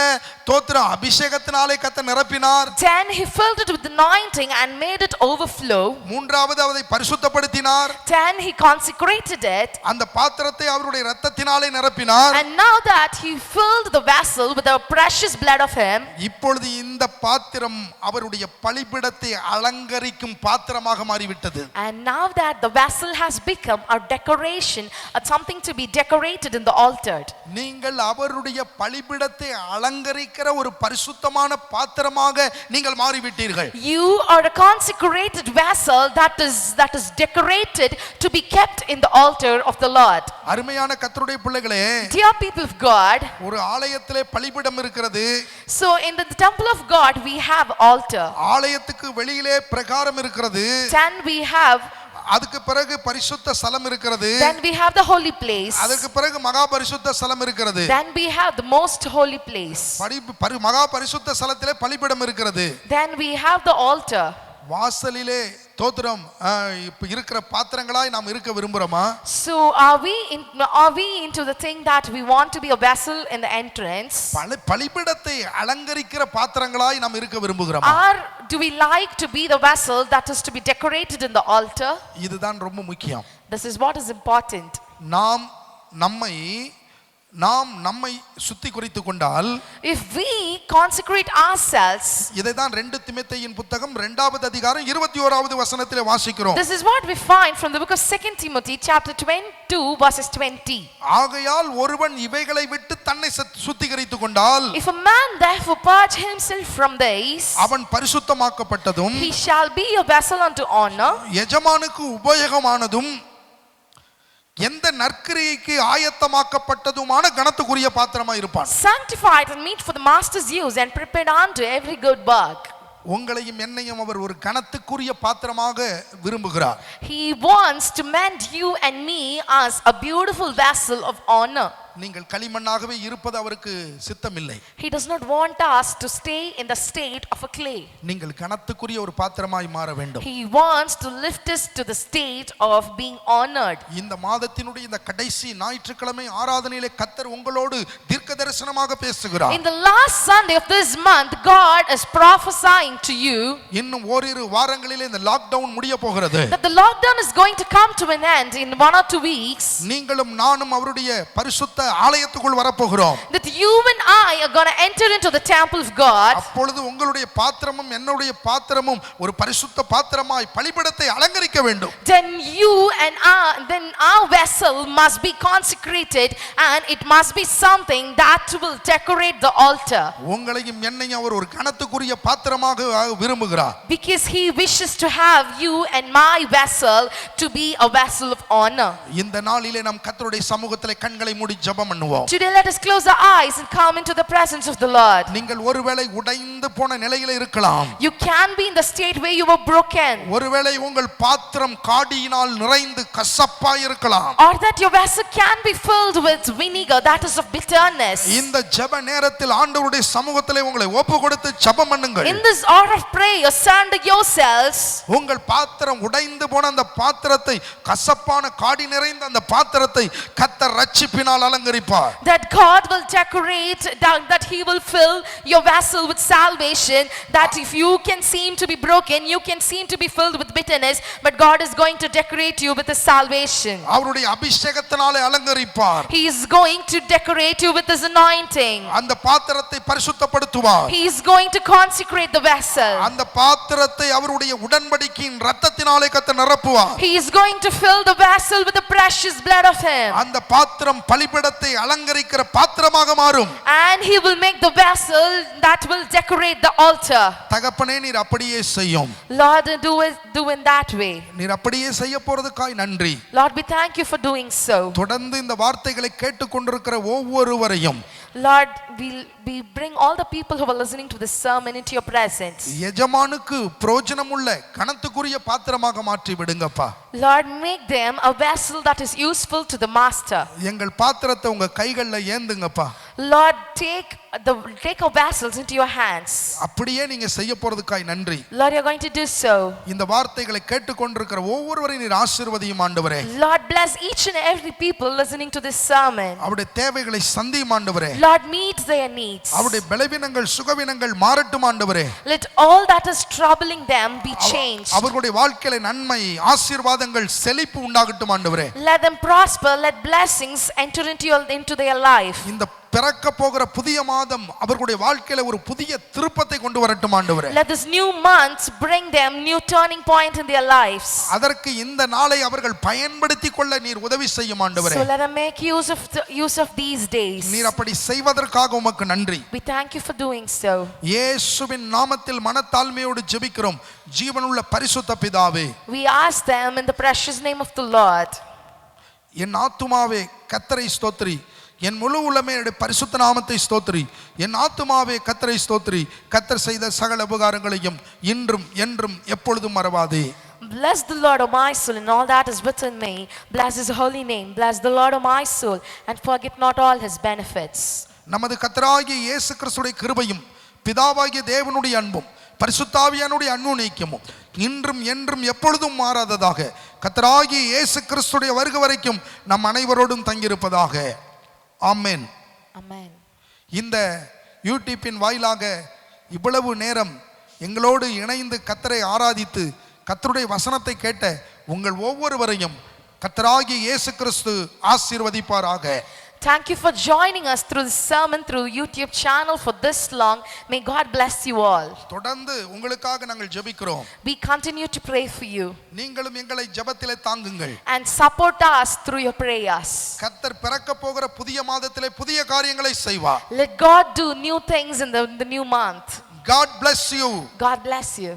தோத்திர அபிஷேகத்தினாலே கர்த்தர் நிரப்பினார். Then he filled it with anointing and made it overflow. மூன்றாவது அதை பரிசுத்தப்படுத்தினார். Then he consecrated it. அந்த பாத்திரத்தை அவருடைய இரத்தத்தினாலே நிரப்பினார். And now that he filled the vessel with the precious blood of him, இப்பொழுது இந்த பாத்திரம் அவருடைய பலிபீடத்தை அலங்கரிக்கும் பாத்திரமாக மாறிவிட்டது. and now that the vessel has become a decoration, something to be decorated in the altar. நீங்கள் அவருடைய பலிபீடத்தை அலங்கரிக்கிற ஒரு பரிசுத்தமான பாத்திரமாக நீங்கள் மாறிவிட்டீர்கள். You are a consecrated vessel that is decorated to be kept in the altar of the Lord. அருமையான கர்த்தருடைய பிள்ளைகளே, Dear people of God, ஒரு ஆலயத்திலே பலிபீடம் இருக்கிறது. so in the temple of God we have altar. ஆலயத்துக்கு வெளியிலே பிரகாரம் இருக்கிறது. Then we have அதுக்கு பிறகு பரிசுத்த ஸ்தலம் இருக்கிறது. Then we have the holy place. அதுக்கு பிறகு மகா பரிசுத்த ஸ்தலம் இருக்கிறது. Then we have the most holy place. மகா பரிசுத்த ஸ்தலத்திலே பலிபீடம் இருக்கிறது. Then we have the altar. வாசலிலே தோத்திரம் இப்ப இருக்கிற பாத்திரங்களாய் நாம் இருக்க விரும்புறோமா? So are we into the thing that we want to be a vessel in the entrance? பலிபீடத்தை அலங்கரிக்கிற பாத்திரங்களாய் நாம் இருக்க விரும்புகிறோமா? Or do we like to be the vessel that is to be decorated in the altar? இதுதான் ரொம்ப முக்கியம். This is what is important. நாம் நம்மை சுத்தி குறித்துக் கொண்டால், if we consecrate ourselves, இதைதான் 2 தீமோத்தேயின் புத்தகம் 2வது அதிகாரம் 21வது வசனத்திலே வாசிக்கிறோம். this is what we find from the book of 2 Timothy chapter 22 verses 20. ஆகையால் ஒருவன் இவைகளை விட்டு தன்னை சுத்திகரித்துக் கொண்டால், if a man therefore purge himself from these, அவன் பரிசுத்தமாக்கப்பட்டதும் he shall be a vessel unto honor, எஜமானுக்கு உபயோகமானதும் எந்த நற்கிரியைக்கு ஆயத்தமாக்கப்பட்டதுமான கனத்துக்குரிய பாத்திரமா இருப்பான். sanctified and meet for the master's use and prepared unto every good work. உங்களையும் என்னையும் அவர் ஒரு கனத்துக்குரிய பாத்திரமாக விரும்புகிறார். He wants to mend you and me as a beautiful vessel of honor. நீங்கள் களிமண்ணாகவே இருப்பது அவருக்கு சித்தமில்லை. He does not want us to stay in the state of a clay. நீங்கள் கனத்துக்குரிய ஒரு பாத்திரமாய் மாற வேண்டும். He wants to lift us to the state of being honored. இந்த மாதத்தினுடைய இந்த கடைசி ஞாயிற்றுக்கிழமை ஆராதனையிலே கர்த்தர் உங்களோடு தீர்க்கதரிசனமாக பேசுகிறார். In the last Sunday of this month, God is prophesying to you இன்னும் ஓரிரு வாரங்களிலே இந்த லாக்டவுன் முடிய போகிறது. that the lockdown is going to come to an end in 1 or 2 weeks. நீங்களும் நானும் அவருடைய பரிசுத்த பரிசுத்த ஆலயத்துக்குள் வரப்போகிறோம். That you and I are going to enter into the temple of God. அப்பொழுது உங்களுடைய பாத்திரமும் என்னுடைய பாத்திரமும் ஒரு பரிசுத்த பாத்திரமாய் பலிபீடத்தை அலங்கரிக்க வேண்டும். Then our vessel must be consecrated, and it must be something that will decorate the altar. உங்களையும் என்னையும் அவர் ஒரு கனத்துக்குரிய பாத்திரமாக விரும்புகிறார். Because he wishes to have you and my vessel to be a vessel of honor. இந்த நாளிலே நாம் கர்த்தருடைய சமூகத்திலே கண்களை மூடி ஜெபம் பண்ணுவோம். Today let us close our eyes and come into the presence of the Lord. நீங்கள் ஒருவேளை உடைந்து போன நிலையிலே இருக்கலாம். You can be in the state where you were broken. ஒருவேளை உங்கள் பாத்திரம் காடியினால் நிறைந்து கசப்பாய் இருக்கலாம். Or that your vessel can be filled with vinegar that is of bitterness. இந்த ஜெப நேரத்தில் ஆண்டவருடைய சமூகத்திலே உங்களை ஒப்புக்கொடுத்து ஜெபம் பண்ணுங்கள். In this hour of prayer, surrender yourselves. உங்கள் பாத்திரம் உடைந்து போன அந்த பாத்திரத்தை, கசப்பான காடி நிறைந்த அந்த பாத்திரத்தை கர்த்தர் இரட்சிப்பினால் அலங்கரிப்பார். That God will decorate, that he will fill your vessel with salvation. That if you can seem to be broken, you can seem to be filled with bitterness, but God is going to decorate you with his salvation. அவருடைய அபிஷேகத்தினாலே அலங்கரிப்பார். He is going to decorate you with his anointing. அந்த பாத்திரத்தை பரிசுத்தப்படுத்துவார். He is going to consecrate the vessel. அந்த பாத்திரத்தை அவருடைய உடன்படிக்கையின் இரத்தத்தினாலே கர்த்தர் நிரப்புவார். He is going to fill the vessel with the precious blood of him. அந்த பாத்திரம் பலிபீடத்தை அலங்கரிக்கிற பாத்திரமாக மாறும். And he will make the vessel that will decorate the altar. தகப்பனே, நீர் அப்படியே செய்யும். Lord, do in that way. நீர் அப்படியே செய்ய போறதுக்காய் நன்றி. Lord, we thank you for doing so. தொடர்ந்து இந்த வார்த்தைகளை கேட்டுக்கொண்டிருக்கிற ஒவ்வொருவரையும் Lord, we bring all the people who are listening to this sermon into your presence. எஜமானுக்கு பிரயோஜனமுள்ள கனத்துக்குரிய பாத்திரமாக மாற்றி விடுங்கப்பா. Lord, make them a vessel that is useful to the master. எங்கள் பாத்திரத்தை உங்க கைகளில் ஏந்துங்கப்பா. Lord, take our vessels into your hands. அப்படியே நீங்க செய்ய போறதுக்காய் நன்றி. Lord, you're going to do so. இந்த வார்த்தைகளை கேட்டுக்கொண்டிருக்கிற ஒவ்வொருவரையும் நீர் ஆசீர்வதியும் ஆண்டவரே. Lord, bless each and every people listening to this sermon. அவருடைய தேவைகளை சந்தியும் ஆண்டவரே. Lord, meet their needs. அவருடைய பலவீனங்கள் சுகவீனங்கள் மாறட்டும் ஆண்டவரே. Let all that is troubling them be changed. அவர்களுடைய வாழ்க்கையில நன்மை ஆசீர்வாதங்கள் செழிப்பு உண்டாகட்டும் ஆண்டவரே. Let them prosper, let blessings enter into their life. இந்த பிறக்க போகிற புதிய மாதம் அவர்களுடைய வாழ்க்கையில ஒரு புதிய திருப்பத்தை கொண்டு வரட்டும் ஆண்டவரே. Let this new month bring them new turning point in their lives. அதற்கு இந்த நாளை அவர்கள் பயன்படுத்திக் கொள்ள நீர் உதவி செய்யும் ஆண்டவரே. So let them make use of these days. நீர் அப்படி செய்வதற்காக உமக்கு நன்றி. We thank you for doing so. இயேசுவின் நாமத்தில் மனத்தாழ்மையோடு ஜெபிக்கிறோம் ஜீவனுள்ள பரிசுத்த பிதாவே. We ask them in the precious name of the Lord. என் ஆத்துமாவே கர்த்தரை ஸ்தோத்திரி, என் முழு உள்ளமே என்னுடைய பரிசுத்த நாமத்தை ஸ்தோத்திரி. என் ஆத்துமாவே கர்த்தரை ஸ்தோத்திரி, கர்த்தர் செய்த சகல உபகாரங்களையும் இன்றும் என்றும் எப்பொழுதும் மறவாதே. Bless the Lord, O my soul, and all that is within me. Bless his holy name. Bless the Lord, O my soul, and forget not all his benefits. நமது கர்த்தராகிய இயேசு கிறிஸ்துவின் கிருபையும் பிதாவாகிய தேவனுடைய அன்பும் பரிசுத்தாவியானுடைய அன்னுநீக்கமும் இன்றும் என்றும் எப்பொழுதும் மாறாததாக கர்த்தராகிய இயேசு கிறிஸ்துடைய வருகை வரைக்கும் நம் அனைவரோடும் தங்கியிருப்பதாக. ஆமென். Amen. இந்த யூடியூப்பின் வாயிலாக இவ்வளவு நேரம் எங்களோடு இணைந்து கர்த்தரை ஆராதித்து கர்த்தருடைய வசனத்தை கேட்ட உங்கள் ஒவ்வொருவரையும் கர்த்தராகிய இயேசு கிறிஸ்து ஆசீர்வதிப்பாராக. Thank you for joining us through this sermon through YouTube channel for this long. May God bless you all. தொடர்ந்து உங்களுக்காக நாங்கள் ஜெபிக்கிறோம். We continue to pray for you. நீங்களும் எங்களை ஜெபத்திலே தாங்குங்கள். And support us through your prayers. கர்த்தர் பிறக்க போகிற புதிய மாதத்திலே புதிய காரியங்களை செய்வார். Let God do new things in the new month. God bless you. God bless you.